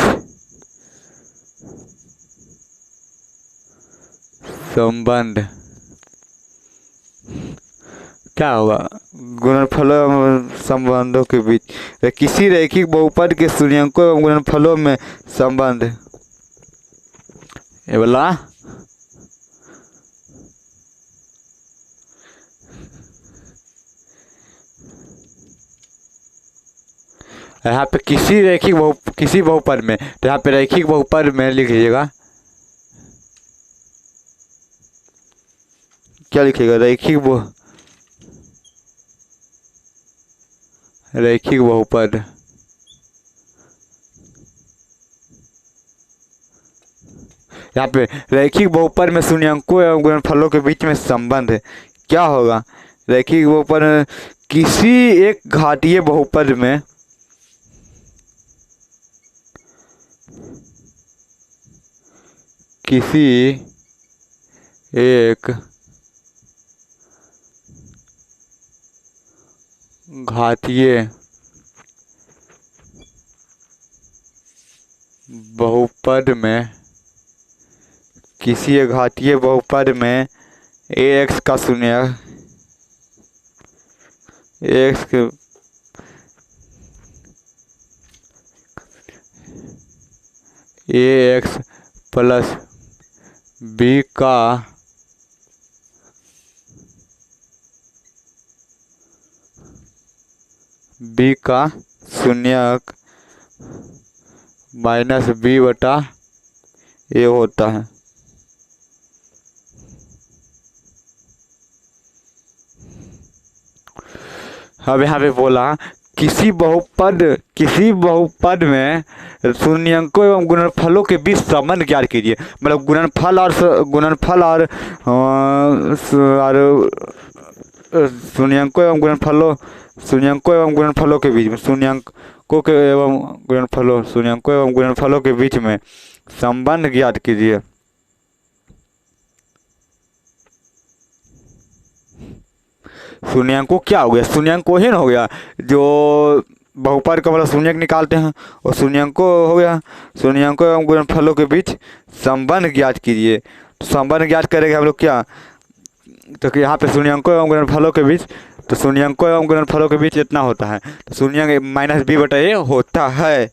S1: संबंध क्या होगा, गुणनफलों संबंधों के बीच किसी रैखिक बहुपद के शून्यंकों एवं गुणनफलों में संबंध। ये बोला यहाँ पे किसी बहुपद में, तो यहाँ पे रैखिक बहुपद में लिख लीजिएगा। क्या लिखिएगा रैखिक बहुपद यहाँ पे रैखिक बहुपद में शून्यंकों एवं गुणनफलों के बीच में संबंध है। क्या होगा? रैखिक बहुपद में किसी एक घातीय बहुपद में किसी एक घातीय बहुपद में किसी एक घातीय बहुपद में ax का शून्य ax के ax प्लस b का शून्यक माइनस b बटा a होता है। अब यहाँ पे बोला किसी बहुपद में शून्यंकों एवं गुणनफलों के बीच संबंध ज्ञात कीजिए। मतलब गुणनफल और शून्यंकों एवं गुणनफलों के बीच में शून्यंकों एवं गुणनफलों के बीच में संबंध ज्ञात कीजिए। शून्यंकों क्या हो गया? शून्यंकोहीन हो गया। जो बहुपद का मतलब शून्यक निकालते हैं और शून्यंकों हो गया। शून्यंकों एवं गुणनफलों के बीच संबंध ज्ञात कीजिए। तो संबंध ज्ञात करेंगे हम लोग क्या? तो यहाँ पे शून्यंकों एवं गुणनफलों के बीच, तो शून्यंकों एवं गुणनफलों के बीच इतना होता है, तो शून्यंक माइनस b बटा a होता है।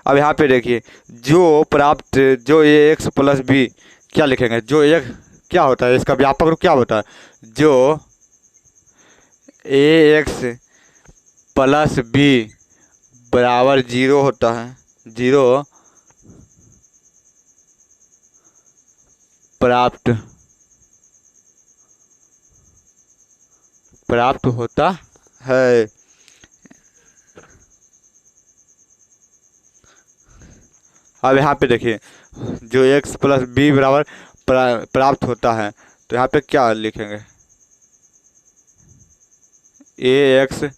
S1: अब यहाँ पे देखिए जो ax प्लस b क्या लिखेंगे? जो एक क्या होता है, इसका व्यापक रूप क्या होता है? जो ax प्लस b बराबर 0 होता है, 0 प्राप्त होता है। अब यहाँ पे देखिए जो x प्लस b बराबर प्राप्त होता है, तो यहाँ पे क्या लिखेंगे? ax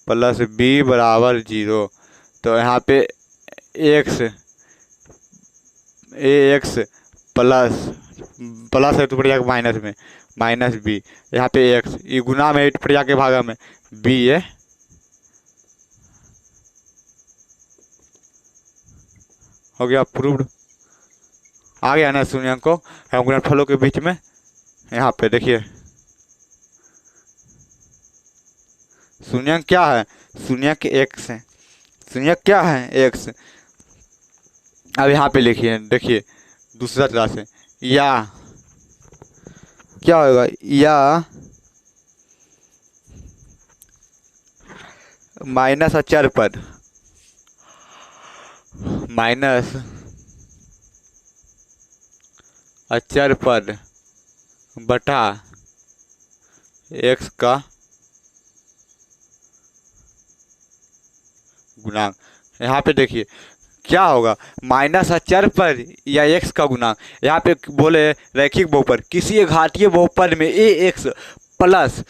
S1: प्लस b बराबर 0। तो यहाँ पे ax प्लस है तो पड़ जाएगा माइनस में, माइनस b। यहाँ पे x ये गुना में पड़ जाके भागा में b है। हो गया प्रूव्ड। आ गया ना शून्यंकों एवं गुणनफलों के बीच में। यहाँ पे देखिए शून्यंक क्या है? शून्यंक x है। शून्यंक क्या है? x। अब यहाँ पे लिखिए, देखिए दूसरा तरह से, या क्या होगा? या माइनस अचर पद, माइनस अचर पद बटा x का गुणांक। यहाँ पे देखिए क्या होगा? माइनस अचर पद या x का गुणांक। यहाँ पे बोले रैखिक बहुपद किसी एक घातीय बहुपद में ax प्लस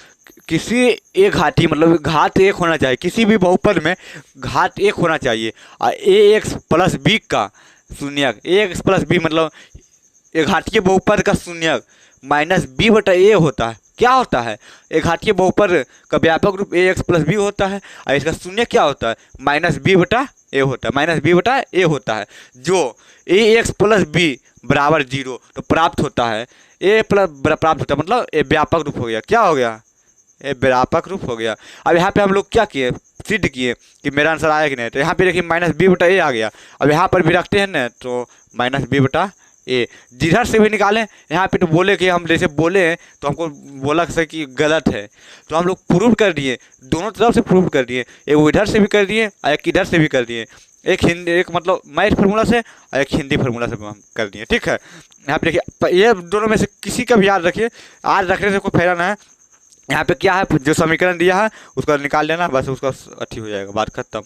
S1: किसी एक घातीय मतलब घात 1 होना चाहिए, किसी भी बहुपद में घात 1 होना चाहिए। और ax प्लस b का शून्यक, ax प्लस b मतलब एक घातीय बहुपद का शून्यक माइनस b बटा a होता है। क्या होता है? एक घातीय बहुपद का व्यापक रूप ax प्लस b होता है और इसका शून्य क्या होता है? माइनस b बटा a होता है, माइनस b बटा a होता है। जो ax प्लस b बराबर 0 तो प्राप्त होता है a प्लस प्राप्त होता है, मतलब a व्यापक रूप हो गया। क्या हो गया? ए व्यापक रूप हो गया। अब यहाँ पे हम लोग क्या किए? सिद्ध किए कि मेरा आंसर आया कि नहीं। तो यहाँ पे देखिए माइनस b बटा a आ गया। अब यहाँ पर भी रखते हैं ना, तो माइनस b बटा ए जिधर से भी निकालें। यहाँ पे तो बोले कि हम जैसे बोले तो हमको बोला से कि गलत है, तो हम लोग प्रूव कर दिए, दोनों तरफ से प्रूव कर दिए। एक इधर से भी कर दिए और एक इधर से भी कर दिए। एक हिंदी, एक मतलब मैथ फार्मूला से और एक हिंदी फार्मूला से हम कर दिए। ठीक है, यहाँ पे देखिए ये दोनों में से किसी का भी याद रखिए, आज रखने से कोई फायदा ना है। यहाँ पे क्या है? जो समीकरण दिया है उसका निकाल लेना, बस उसका अच्छी हो जाएगा, बात खत्म।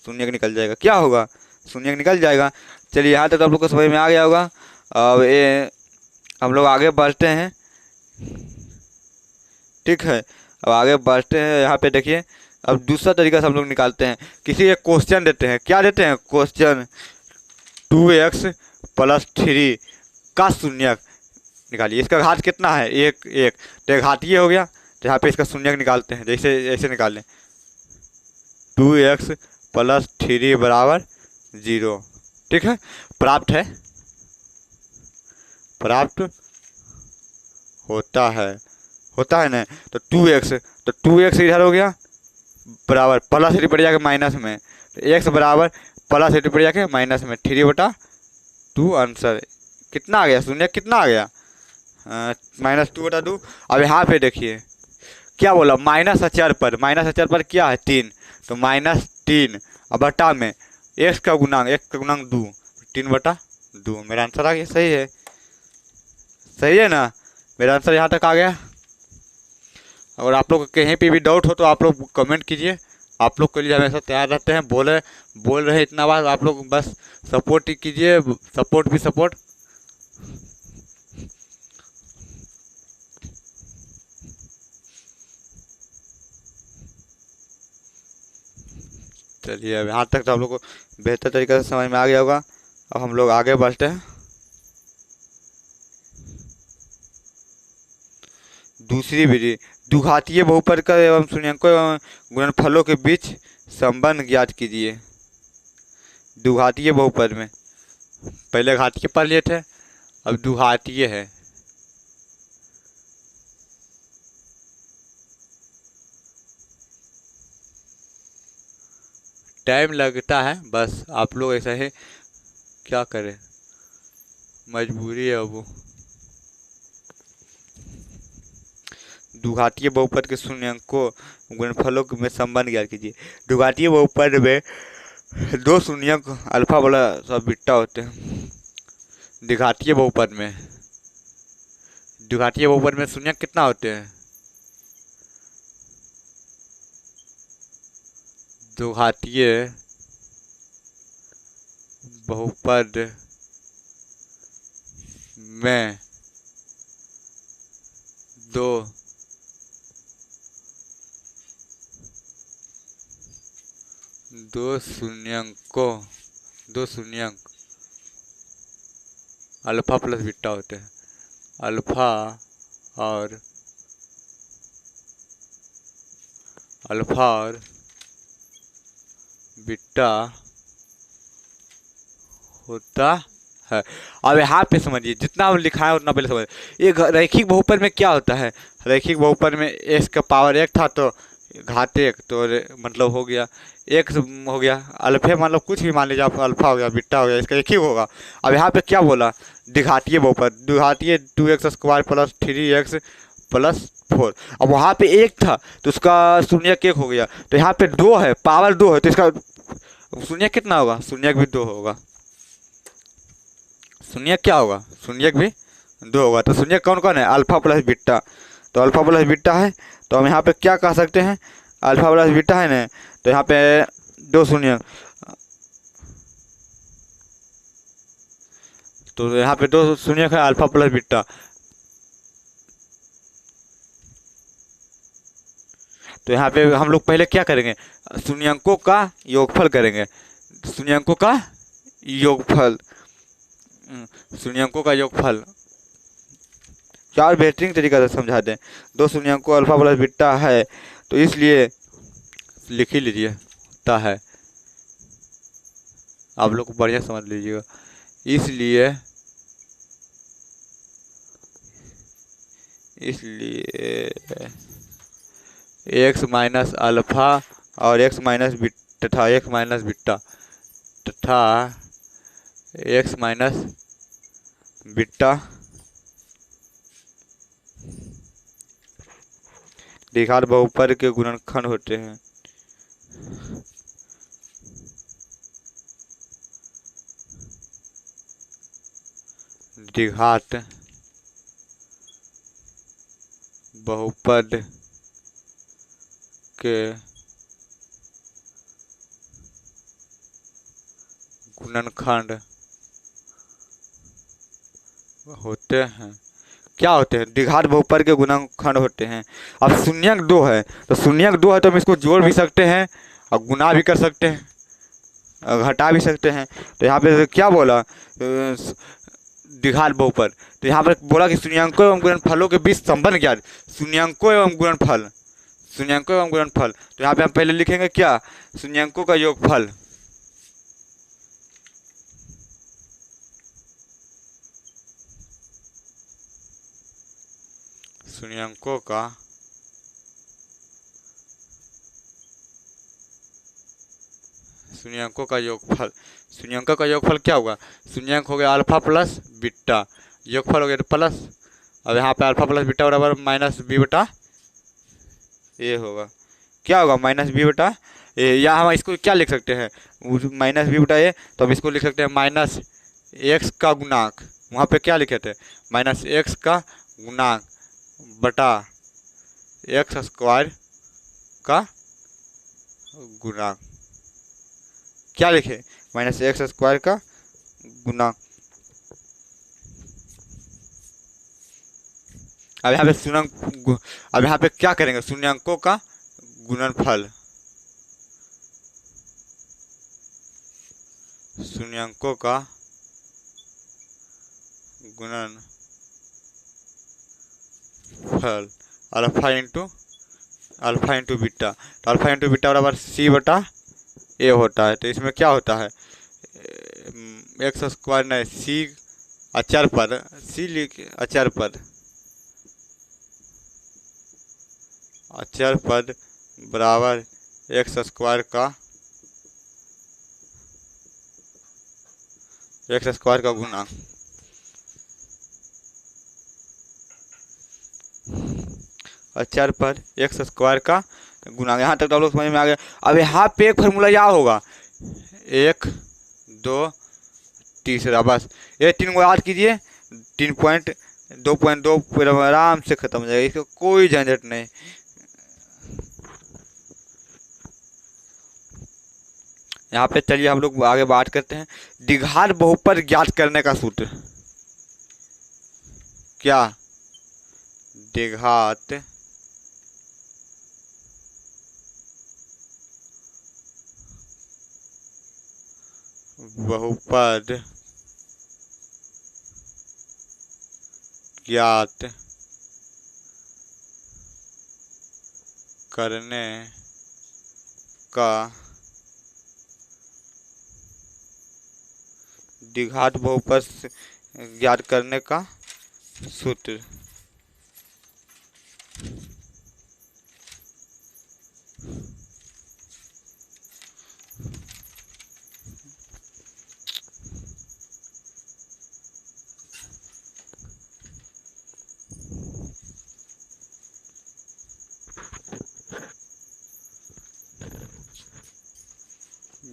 S1: शून्य निकल जाएगा। क्या होगा? शून्य निकल जाएगा। चलिए यहाँ तक तो आप लोग को समझ में आ गया होगा। अब ये हम लोग आगे बढ़ते हैं। ठीक है, अब आगे बढ़ते हैं। यहाँ पे देखिए, अब दूसरा तरीका से हम लोग निकालते हैं। किसी एक क्वेश्चन देते हैं, क्या देते हैं क्वेश्चन, 2x+3 का शून्यक निकालिए। इसका घात कितना है, एक एक, तो एक घातीय हो गया। तो यहाँ पे इसका शून्यक निकालते हैं, जैसे ऐसे निकालें, 2x+3 बराबर 0। ठीक है, प्राप्त है, प्राप्त होता है ना। तो 2x, तो 2x इधर हो गया बराबर, प्लस थ्री पड़ जाके माइनस में, तो एक्स बराबर प्लस थ्री पड़ जाके माइनस में 3/2 आंसर कितना आ गया, शून्य कितना आ गया, -2/2। अब यहाँ पे देखिए क्या बोला, माइनस अचर पर क्या है 3, तो -3 अब बटा में एक्स का गुणांक 2, 3/2। मेरा आंसर आ गया, सही है, सही है ना। मेरा आंसर यहाँ तक आ गया। और आप लोग कहीं पे भी डाउट हो तो आप लोग कमेंट कीजिए। आप लोग के लिए हमेशा तैयार रहते हैं। बोल रहे इतना बार, आप लोग बस सपोर्ट ही कीजिए, सपोर्ट भी सपोर्ट। चलिए, अब यहाँ तक तो आप लोग को बेहतर तरीके से समझ में आ गया होगा। अब हम लोग आगे बढ़ते हैं। दूसरी विधि, द्विघातीय बहुपद का एवं शून्यंकों एवं गुणनफलों के बीच संबंध ज्ञात कीजिए। द्विघातीय बहुपद में पहले घातीय पढ़ लिए थे, अब द्विघातीय है। टाइम लगता है, बस आप लोग ऐसा है, क्या करें, मजबूरी है वो। द्विघातीय बहुपद के शून्यंकों गुणनफलों में संबंध ज्ञात कीजिए। द्विघातीय बहुपद में दो शून्यंक अल्फा वाला सब बीटा होते हैं। द्विघातीय बहुपद में शून्यंक कितना होते हैं, द्विघातीय बहुपद में दो शून्यंक अल्फा प्लस बीटा होते हैं। अल्फा और बीटा होता है। अब यहाँ पे समझिए, जितना हम लिखा है उतना पहले समझिए। ये रैखिक बहुपद में क्या होता है, रैखिक बहुपद में एक्स का पावर एक था तो घात एक, तो मतलब हो गया एक्स हो गया, अल्फे मतलब कुछ भी मान लीजिए आप, अल्फा हो गया बीटा हो गया, इसका एक ही होगा। अब यहाँ पे क्या बोला, द्विघातीय बहुपद, द्विघातीय 2x² + 3x + 4। अब वहाँ पे एक था तो उसका शून्यक एक हो गया, तो यहाँ पे दो है, पावर दो है, तो इसका शून्यक कितना होगा, शून्यक भी दो होगा। शून्यक क्या होगा, शून्यक भी दो होगा। तो शून्यक कौन कौन है, अल्फा प्लस बीटा। तो अल्फा प्लस बीटा है, तो हम यहाँ पे क्या कह सकते हैं, अल्फा प्लस बीटा है ना, तो यहाँ पे दो शून्यक, तो यहाँ पे दो शून्यक है अल्फा प्लस बीटा। तो यहाँ पे हम लोग पहले क्या करेंगे, शून्यंकों का योगफल करेंगे, शून्यंकों का योगफल, शून्यंकों का योगफल। चार बेहतरीन तरीका से समझा दें। दो शून्यंकों अल्फा प्लस बीटा है, तो इसलिए लिख ही लीजिए होता है, आप लोग को बढ़िया समझ लीजिएगा। इसलिए एक्स माइनस अल्फा और एक्स माइनस बीटा तथा एक्स माइनस बीटा तथा एक्स माइनस बीटा द्विघात बहुपद के गुणनखंड होते हैं। द्विघात बहुपद के गुणनखंड होते हैं। क्या होते हैं? द्विघात बहुपद के गुणनखंड होते हैं। अब शून्यक दो है तो शून्यक दो है तो हम इसको जोड़ भी सकते हैं और गुना भी कर सकते हैं और घटा भी सकते हैं। तो यहाँ पे क्या बोला? द्विघात बहुपद। तो यहाँ पर बोला कि शून्यंकों एवं गुणनफलों के बीच संबंध ज्ञात। शून्यंकों एवं गुणनफल, शून्यंकों एवं गुणनफल। तो यहाँ पे हम पहले लिखेंगे क्या? शून्यंकों का योगफल, शून्यंकों का शून्यंकों का योगफल। शून्यंकों का योगफल क्या होगा? शून्यंक हो गया अल्फा प्लस बीटा, योगफल हो गया प्लस। अब यहाँ पे अल्फा प्लस बीटा बराबर माइनस बी बटा ए होगा। क्या होगा? माइनस बी बटा ए। या हम इसको क्या लिख सकते हैं? माइनस बी बटा ए, तो हम इसको लिख सकते हैं माइनस एक्स का गुणांक। वहाँ पे क्या लिखे थे? माइनस एक्स का गुणांक बटा एक्स स्क्वायर का गुणांक। क्या लिखे? माइनस एक्स स्क्वायर का गुणांक। अब यहाँ पे अब यहाँ पे क्या करेंगे? शून्यंकों का गुणनफल, शून्यंकों का गुणनफल अल्फा इंटू बीटा। तो अल्फा इंटू बीटा बराबर सी बटा ए होता है। तो इसमें क्या होता है? एक्स स्क्वायर नहीं, सी अचर पद, सी लिख अचर पद, अचर पद बराबर एक्स स्क्वायर का गुणा। अचर पद एक्स स्क्वायर का गुणा। यहाँ तक तो आप लोग समझ में आ गया। अब यहाँ पे एक फार्मूला क्या होगा? एक दो तीसरा, बस ये तीन को याद कीजिए। 3.2.2 पूरा आराम से खत्म हो जाएगा, इसका कोई झंझट नहीं। यहाँ पे चलिए हम लोग आगे बात करते हैं द्विघात बहुपद ज्ञात करने का सूत्र। क्या? द्विघात बहुपद ज्ञात करने का, द्विघात बहुपद ज्ञात करने का सूत्र।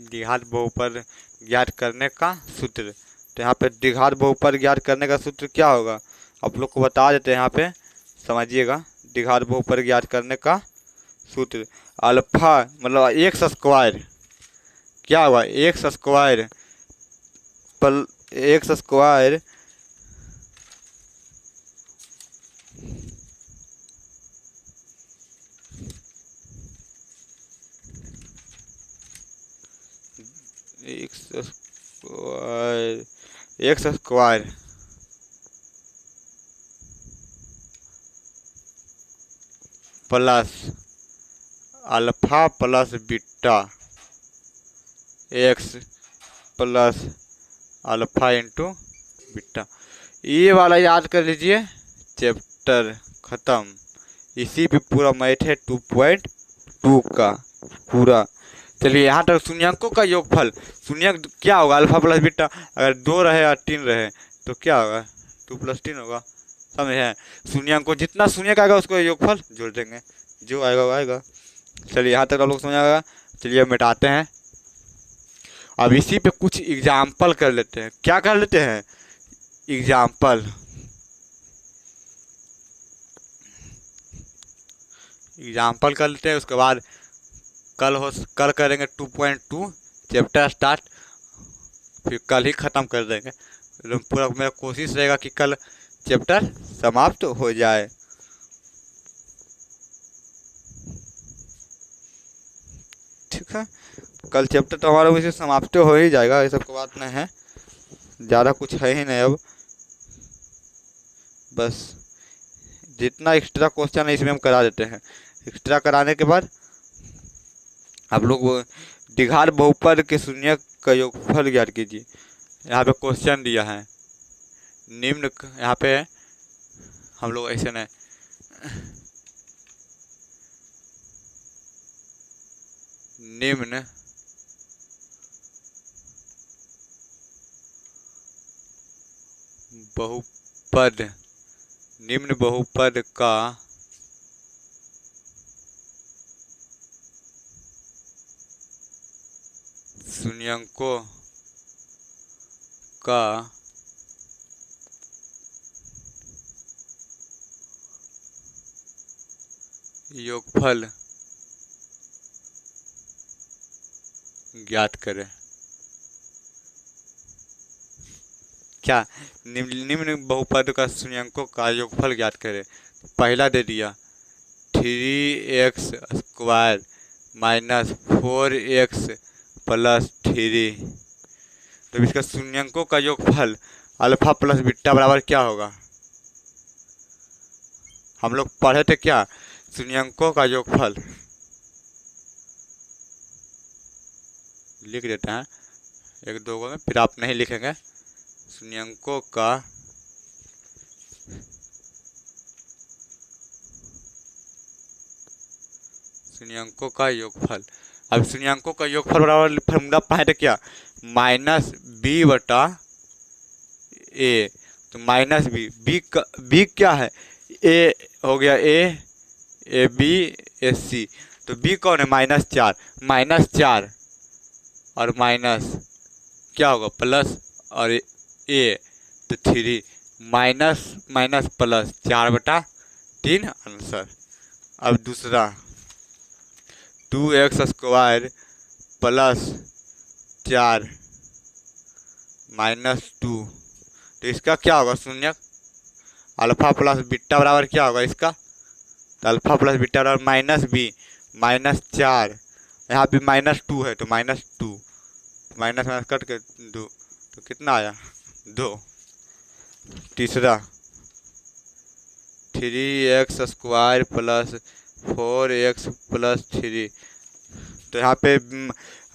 S1: द्विघात बहुपद ज्ञात करने का सूत्र। तो यहाँ पे द्विघात बहुपद ज्ञात करने का सूत्र क्या होगा? आप लोग को बता देते हैं, यहाँ पे समझिएगा। द्विघात बहुपद ज्ञात करने का सूत्र अल्फा मतलब एक्स स्क्वायर। क्या होगा? एक्स स्क्वायर पर x square x square plus alpha plus beta x plus alpha into beta. ये वाला याद कर लीजिए, चैप्टर ख़त्म। इसी पे पूरा मैथ है 2.2 का पूरा। चलिए यहाँ तक शून्यंकों का योगफल। शून्यंक क्या होगा? Alpha plus beta. अगर 2 रहे या 3 रहे तो क्या होगा? 2 + 3 होगा। समझे? शून्यंक को जितना शून्य आएगा उसको योगफल जोड़ देंगे, जो आएगा वो आएगा। चलिए यहाँ तक आप लोग समझ आएगा। चलिए मिटाते हैं। अब इसी पे कुछ एग्जाम्पल कर लेते हैं। क्या कर लेते हैं? एग्जाम्पल। एग्जाम्पल कर लेते हैं, उसके बाद कल करेंगे 2.2 चैप्टर स्टार्ट, फिर कल ही ख़त्म कर देंगे। पूरा मेरा कोशिश रहेगा कि कल चैप्टर समाप्त हो जाए। ठीक है, कल चैप्टर तो हमारा वैसे समाप्त हो ही जाएगा, ये सब कोई बात नहीं है, ज़्यादा कुछ है ही नहीं अब। बस जितना एक्स्ट्रा क्वेश्चन है इसमें हम करा देते हैं। एक्स्ट्रा कराने के बाद आप लोग वो द्विघात बहुपद के शून्य का योगफल ज्ञात कीजिए। यहाँ पे क्वेश्चन दिया है निम्न, यहाँ पे हम लोग ऐसे नहीं, निम्न बहुपद, निम्न बहुपद का शून्यंकों का योगफल ज्ञात करें। क्या निम्न बहुपद का शून्यंकों का योगफल ज्ञात करें। पहला दे दिया 3x² माइनस 4x प्लस 3, तो इसका शून्यंकों का योगफल अल्फा प्लस बीटा बराबर क्या होगा। हम लोग पढ़े थे क्या, शून्यंकों का योगफल लिख देते हैं एक दो में, फिर आप नहीं लिखेंगे। शून्यंकों का योगफल, अब शून्यंकों का योगफल बराबर फॉर्मूला पढ़े थे क्या, -b/a, तो माइनस बी क्या है, ए हो गया, ए बी ए सी, तो बी कौन है, -4 और माइनस क्या होगा प्लस, और ए तो 3, माइनस माइनस प्लस 4/3 आंसर। अब दूसरा 2x² प्लस 4 माइनस 2, तो इसका क्या होगा शून्य, अल्फा प्लस बीटा बराबर क्या होगा इसका, तो अल्फा प्लस बीटा बराबर -4, यहाँ पे -2 है तो -2, माइनस माइनस कट के 2, तो कितना आया 2। तीसरा 3x² प्लस 4x प्लस 3, तो यहाँ पे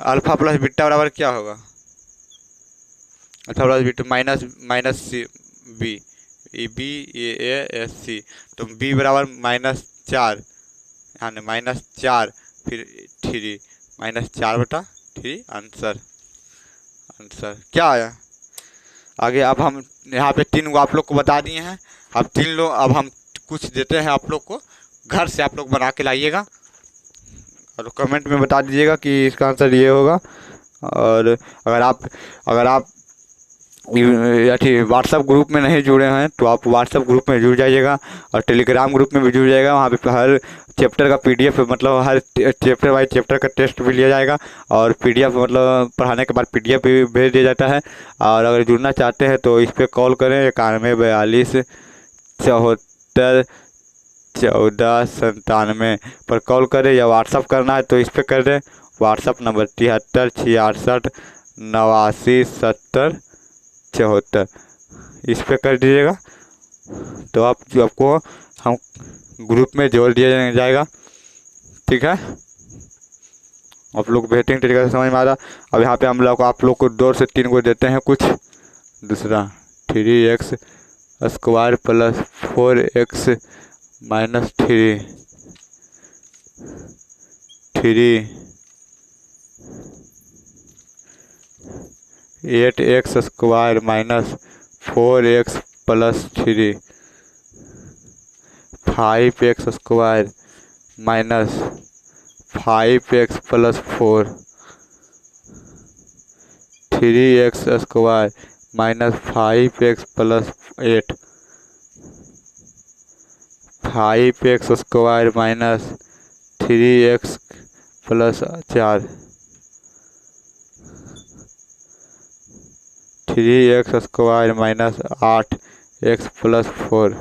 S1: अल्फा प्लस बीटा बराबर क्या होगा, alpha plus beta minus b, b a c, तो बी बराबर -4, यानी -4 फिर 3, -4/3 आंसर क्या आया। आगे अब हम यहाँ पे 3 को आप लोग को बता दिए हैं, अब 3 लोग, अब हम कुछ देते हैं आप लोग को, घर से आप लोग बना के लाइएगा और कमेंट में बता दीजिएगा कि इसका आंसर ये होगा। और अगर आप व्हाट्सएप ग्रुप में नहीं जुड़े हैं तो आप व्हाट्सएप ग्रुप में जुड़ जाइएगा और टेलीग्राम ग्रुप में भी जुड़ जाइएगा। वहाँ पे हर चैप्टर का पीडीएफ, मतलब हर चैप्टर वाइज चैप्टर का टेस्ट भी लिया जाएगा और पीडीएफ, मतलब पढ़ाने के बाद पीडीएफ भी भेज दिया जाता है। और अगर जुड़ना चाहते हैं तो इस पर कॉल करें 91 42 74 14 97 पर कॉल करें, या व्हाट्सअप करना है तो इस पर कर दें। व्हाट्सअप नंबर 73 66 89 70 74, इस पे कर दीजिएगा तो आपको हम ग्रुप में जोड़ दिया जाएगा। ठीक है, आप लोग बेहतरीन तरीके से समझ में आ रहा। अब यहाँ पे हम लोग आप लोग को 2 से 3 को देते हैं कुछ। दूसरा 3x² plus 4x minus 3 8x² minus 4x plus 3 5x² minus 5x plus 4 3x² minus 5x plus 8 5x² minus 3x plus 4 3x² minus 8x plus 4,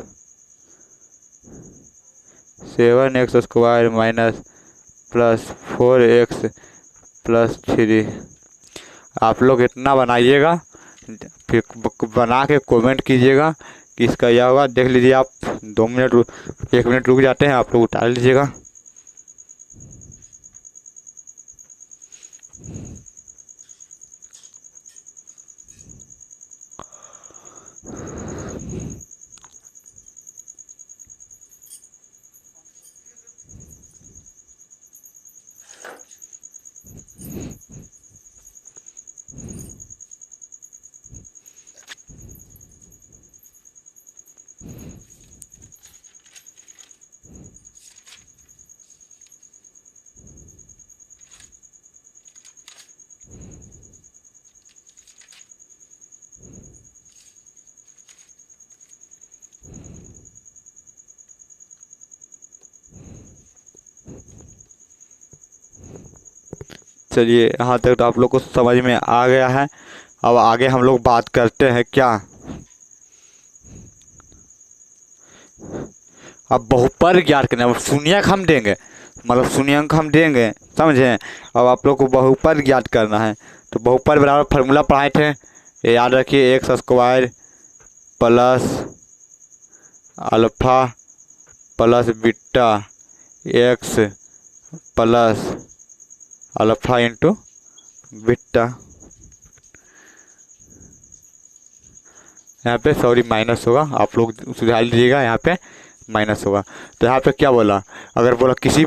S1: 7x² minus plus 4x plus 3। आप लोग इतना बनाइएगा, फिर बना के कमेंट कीजिएगा कि इसका यह होगा। देख लीजिए आप, 1 मिनट रुक जाते हैं, आप लोग उतार लीजिएगा। चलिए, यहाँ तक तो आप लोग को समझ में आ गया है। अब आगे हम लोग बात करते हैं क्या, अब बहुपद ज्ञात करना, शून्यक हम देंगे, मतलब शून्यक हम देंगे, समझे। अब आप लोग को बहुपद ज्ञात करना है, तो बहुपद बराबर फार्मूला पढ़ाए थे, ये याद रखिए। x² plus alpha plus beta x plus alpha into beta. यहाँ पे सॉरी माइनस होगा, आप लोग सुधार लीजिएगा, यहाँ पे माइनस होगा। तो यहाँ पे क्या बोला, अगर बोला किसी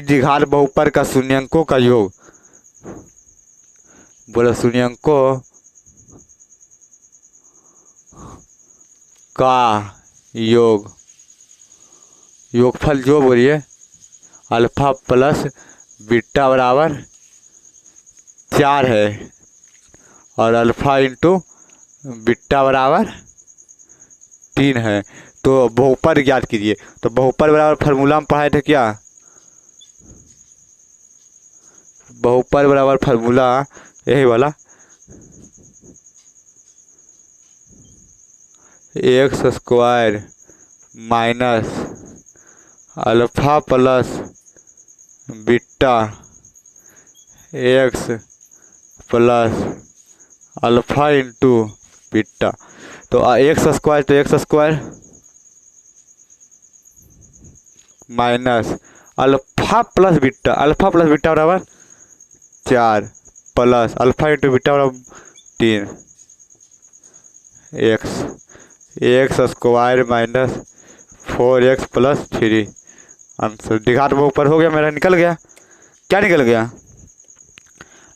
S1: द्विघात बहुपद का शून्यंकों का योग, बोला शून्यंकों का योगफल जो बोलिए अल्फा प्लस बीटा बराबर 4 है, और अल्फा इंटू बीटा बराबर 3 है। तो बहुपद ज्ञात कीजिए। तो बहुपद बराबर फार्मूला हम पढ़ाए थे क्या, बहुपद बराबर फार्मूला यही वाला, x² minus alpha plus beta x plus alpha into beta. तो x² तो x² minus alpha plus beta बराबर 4 प्लस अल्फा इंटू बीटा बराबर 3, x² minus 4x plus 3। Answer द्विघात बहुपद हो गया मेरा, निकल गया। क्या निकल गया,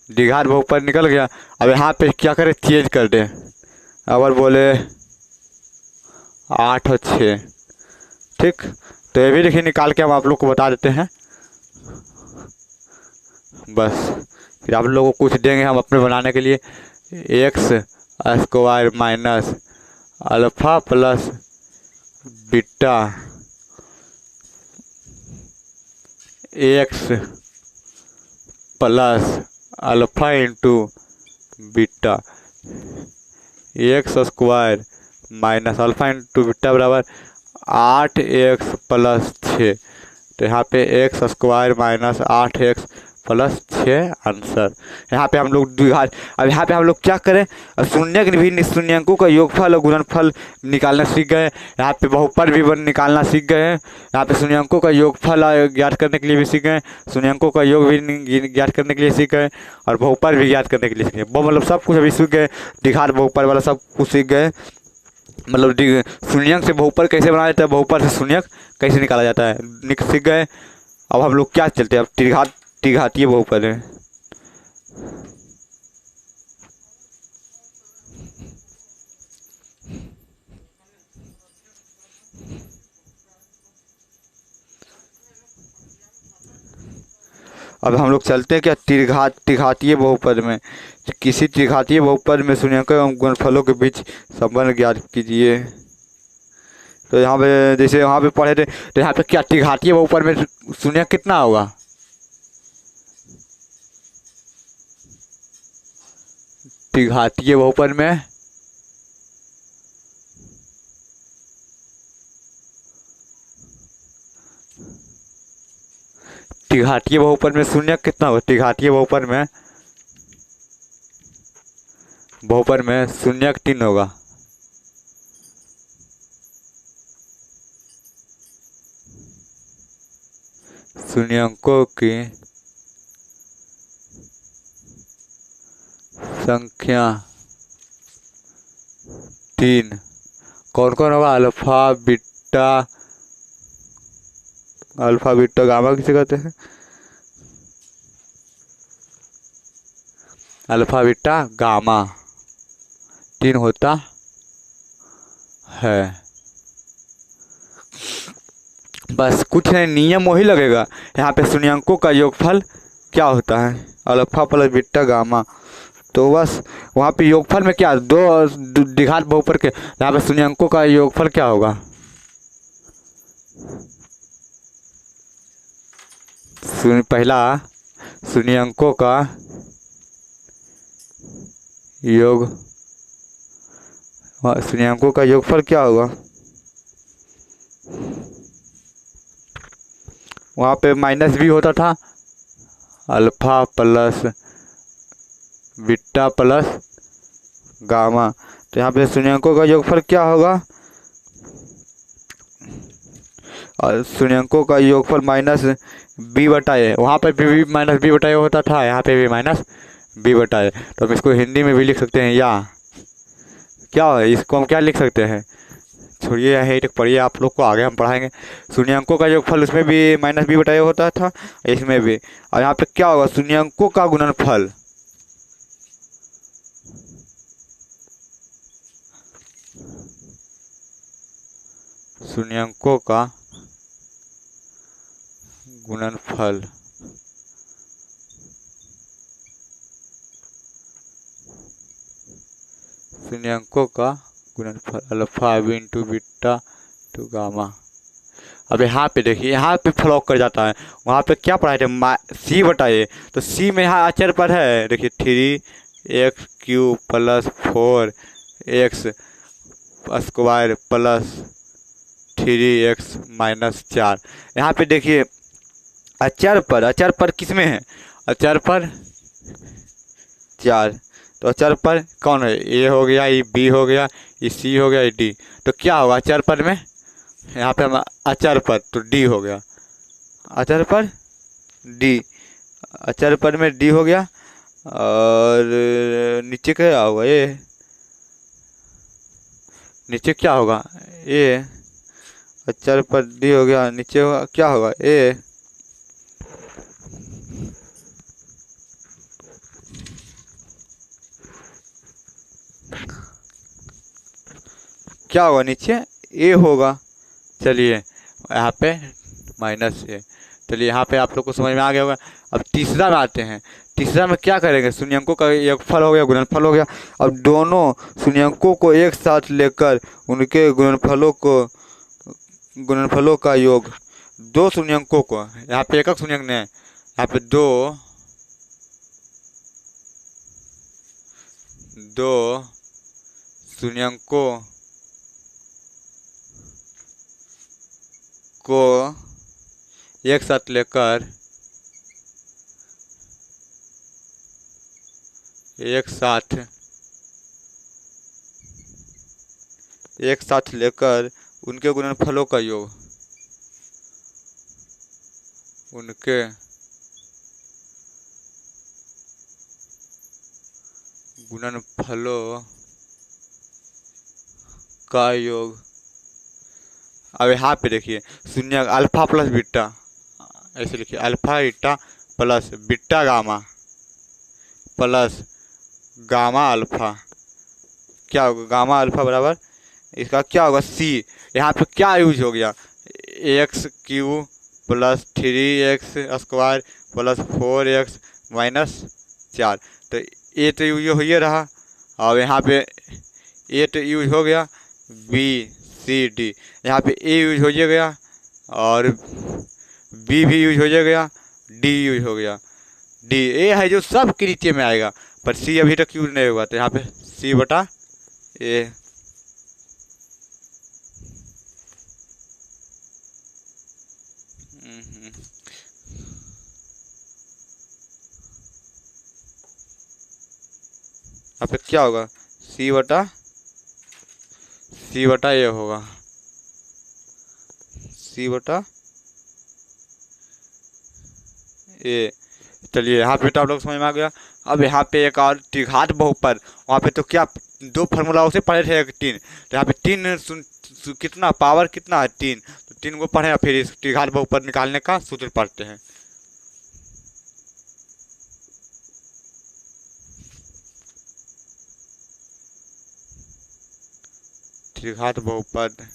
S1: द्विघात बहुपद निकल गया। अब यहाँ पे क्या करें, चेंज कर दें। अगर बोले 8 और 6, ठीक। तो ये भी देखिए निकाल के हम आप लोग को बता देते हैं बस। फिर आप लोगों को कुछ देंगे हम अपने बनाने के लिए, x² minus alpha plus beta x plus alpha into beta x² minus alpha into beta बराबर 8x प्लस 6। तो यहाँ पे x² minus 8x plus 6 answer. यहाँ पे हम लोग द्विघात, अब यहाँ पे हम लोग क्या करें, शून्यक भी शून्यंकों का योगफल और गुणनफल निकालना सीख गए। यहाँ पे बहुपद भी निकालना सीख गए हैं। यहाँ पे शून्यंकों का योगफल ज्ञात करने के लिए भी सीख गए, शून्यंकों का योग भी ज्ञात करने के लिए सीख गए, और बहुपद भी ज्ञात करने के लिए सीख गए। मतलब सब कुछ अभी सीख गए, द्विघात बहुपद वाला सब कुछ सीख गए। मतलब शून्यक से बहुपद कैसे बनाया जाता है, बहुपद से शून्यक कैसे निकाला जाता है, सीख गए। अब हम लोग क्या चलते हैं, अब त्रिघातीय बहुपद है। अब हम लोग चलते हैं क्या त्रिघातीय बहुपद में। किसी त्रिघातीय बहुपद में शून्यंकों एवं गुणनफलों के बीच संबंध ज्ञात कीजिए। तो यहाँ पे जैसे यहाँ पे पढ़े थे, तो यहाँ पे क्या त्रिघातीय बहुपद में शून्यक कितना होगा, त्रिघातीय बहुपद में शून्य कितना होगा? त्रिघातीय बहुपद में शून्य 3 होगा। शून्यंकों की संख्या 3 कौन कौन होगा? अल्फा बीटा गामा किसे कहते हैं? अल्फा बीटा गामा 3 होता है। बस कुछ नहीं, नियम वही लगेगा। यहाँ पे शून्यंकों का योगफल क्या होता है? Alpha plus beta gamma. तो बस वहाँ पे योगफल में क्या, दो द्विघात बहुपद के, यहाँ पे शून्यंकों का योगफल क्या होगा? पहला शून्यंकों का योगफल क्या होगा? वहाँ पे माइनस भी होता था, alpha plus beta plus gamma. तो यहाँ पे शून्यंकों का योगफल क्या होगा? और शून्यंकों का योगफल माइनस बी बटाए, वहाँ पे भी माइनस बी बटाए होता था, यहाँ पे भी माइनस बी बटाए। तो हम इसको हिंदी में भी लिख सकते हैं, या क्या है, इसको हम क्या लिख सकते हैं? छोड़िए है तक पढ़िए, आप लोग को आगे हम पढ़ाएंगे। शून्यंकों का योगफल उसमें भी माइनस बी बटाए होता था, इसमें भी। और यहाँ पे क्या होगा? शून्यंकों का गुणनफल। शून्यंकों का गुणनफल alpha into beta two gamma. अब यहाँ पे देखिए, यहाँ पे फ्लॉक कर जाता है। वहाँ पे क्या पढ़ाए थे? सी बटाए, तो सी में यहाँ अचर पर है, देखिए 3x³ plus 4x² plus 3x minus 4। यहाँ पे देखिए अचर पर किस में है? अचर पर 4। तो अचर पर कौन है? ए हो गया, ये बी हो गया, ये सी हो गया, ये डी। तो क्या होगा अचर पर में? यहाँ पे हम अचर पर, तो डी हो गया। अचर पर डी, अचर पर में डी हो गया। और नीचे क्या होगा? ए, नीचे क्या होगा? ए, अचर पर डी हो गया, नीचे होगा क्या होगा? ए। क्या होगा नीचे? ए होगा। चलिए यहाँ पे माइनस ए। चलिए यहाँ पे आप लोग को समझ में आ गया होगा। अब तीसरा में आते हैं। तीसरा में क्या करेंगे? शून्यंकों का योगफल हो गया, गुणनफल हो गया। अब दोनों शून्यंकों को एक साथ लेकर उनके गुणनफलों का योग। दो शून्यंकों को, यहाँ पे एकक शून्यंक ने, यहाँ पे दो शून्यंकों को एक साथ लेकर उनके गुणनफलों का योग। उनके गुणनफलों का योग। अब यहाँ पे देखिए शून्य अल्फा प्लस बीटा, ऐसे लिखिए alpha beta plus beta gamma plus gamma alpha. क्या होगा? गामा अल्फा बराबर इसका क्या होगा? सी। यहाँ पे क्या यूज हो गया? x³ plus 3x² plus 4x minus 4। तो ए तो यूज हो ही रहा। और यहाँ पे ए तो यूज हो गया, बी सी डी, यहाँ पे ए यूज हो गया और बी भी यूज हो गया, डी यूज हो गया। डी ए है जो सब के नीचे में आएगा। पर सी अभी तक यूज नहीं हुआ, तो यहाँ पे सी बटा ए। यहाँ पे क्या होगा, सी बटा ए होगा, सी बटा ए। चलिए यहाँ पे तो आप लोग समझ में आ गया। अब यहाँ पे एक और त्रिघात बहुपद, वहाँ पे तो क्या दो फार्मूला उसे पढ़े थे, एक तीन, तो यहाँ पे तीन कितना पावर कितना है, तीन, तो तीन को पढ़े, फिर इस त्रिघात बहुपद निकालने का सूत्र पढ़ते हैं। त्रिघात बहुपद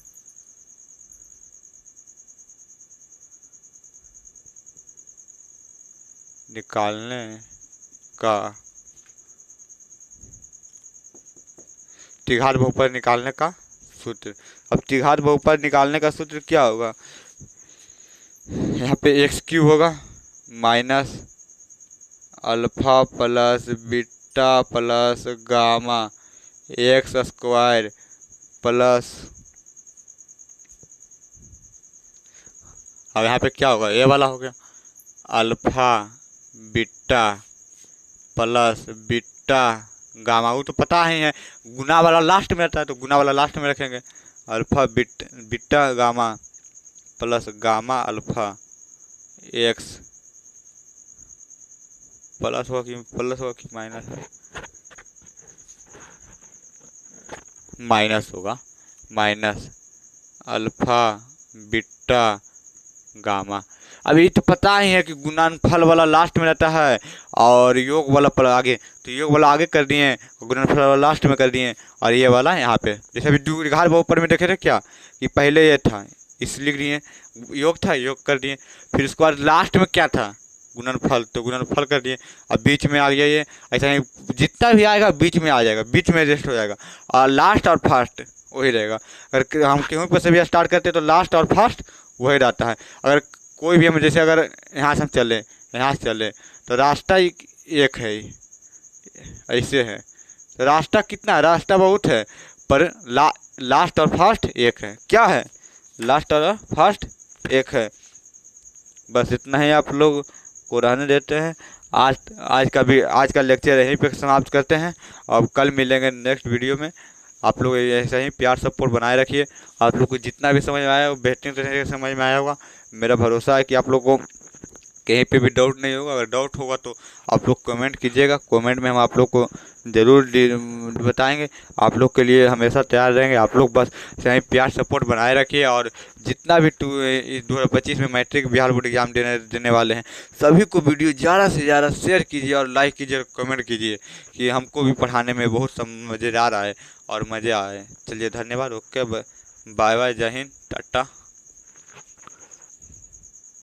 S1: निकालने का, त्रिघात बहुपद निकालने का सूत्र। अब त्रिघात बहुपद निकालने का सूत्र क्या होगा, यहाँ पे एक्स क्यूब होगा minus alpha plus beta plus gamma x square plus, अब यहाँ पे क्या होगा, ए वाला हो गया alpha beta plus beta gamma, वो तो पता ही है, गुना वाला लास्ट में रहता है, तो गुना वाला लास्ट में रखेंगे। Alpha beta gamma plus gamma alpha x plus होगा कि माइनस होगा, माइनस अल्फा बीटा गामा। अब ये तो पता ही है कि गुणनफल वाला लास्ट में रहता है और योग वाला पर आगे, तो योग वाला आगे कर दिए, गुणनफल वाला लास्ट में कर दिए, और ये वाला यहाँ पे, जैसे अभी द्विघात बहुपद में देखे थे क्या कि पहले ये था, इस लिख दिए, योग था योग कर दिए, फिर उसके बाद लास्ट में क्या था गुणनफल, तो गुणनफल कर दिए, अब बीच में आ गया ये, ऐसा ही जितना भी आएगा बीच में आ जाएगा, बीच में एडजस्ट हो जाएगा, और लास्ट और फर्स्ट वही रहेगा। अगर हम कहीं पर से भी स्टार्ट करते तो लास्ट और फर्स्ट वही रहता है। अगर कोई भी हम जैसे अगर यहाँ से हम चले, यहाँ से चले, तो रास्ता एक है ही, ऐसे है, तो रास्ता कितना है, रास्ता बहुत है, पर लास्ट और फर्स्ट एक है, क्या है, लास्ट और फर्स्ट एक है। बस इतना ही आप लोग को रहने देते हैं। आज का लेक्चर यहीं पे समाप्त करते हैं, अब कल मिलेंगे नेक्स्ट वीडियो में। आप लोग ऐसे ही प्यार सपोर्ट बनाए रखिए। आप लोग को जितना भी समझ में आया वो बेहतरीन तरीके से समझ में आया होगा। मेरा भरोसा है कि आप लोग को कहीं पे भी डाउट नहीं होगा। अगर डाउट होगा तो आप लोग कमेंट कीजिएगा, कमेंट में हम आप लोग को ज़रूर बताएंगे। आप लोग के लिए हमेशा तैयार रहेंगे। आप लोग बस सही प्यार सपोर्ट बनाए रखिए, और जितना भी 2025 में मैट्रिक बिहार बोर्ड एग्जाम देने वाले हैं सभी को वीडियो ज़्यादा से ज़्यादा शेयर कीजिए और लाइक कीजिए और कमेंट कीजिए कि हमको भी पढ़ाने में बहुत मज़ेदार आए और मज़े आए। चलिए धन्यवाद, ओके, बाय बाय, जय हिंद, टाटा।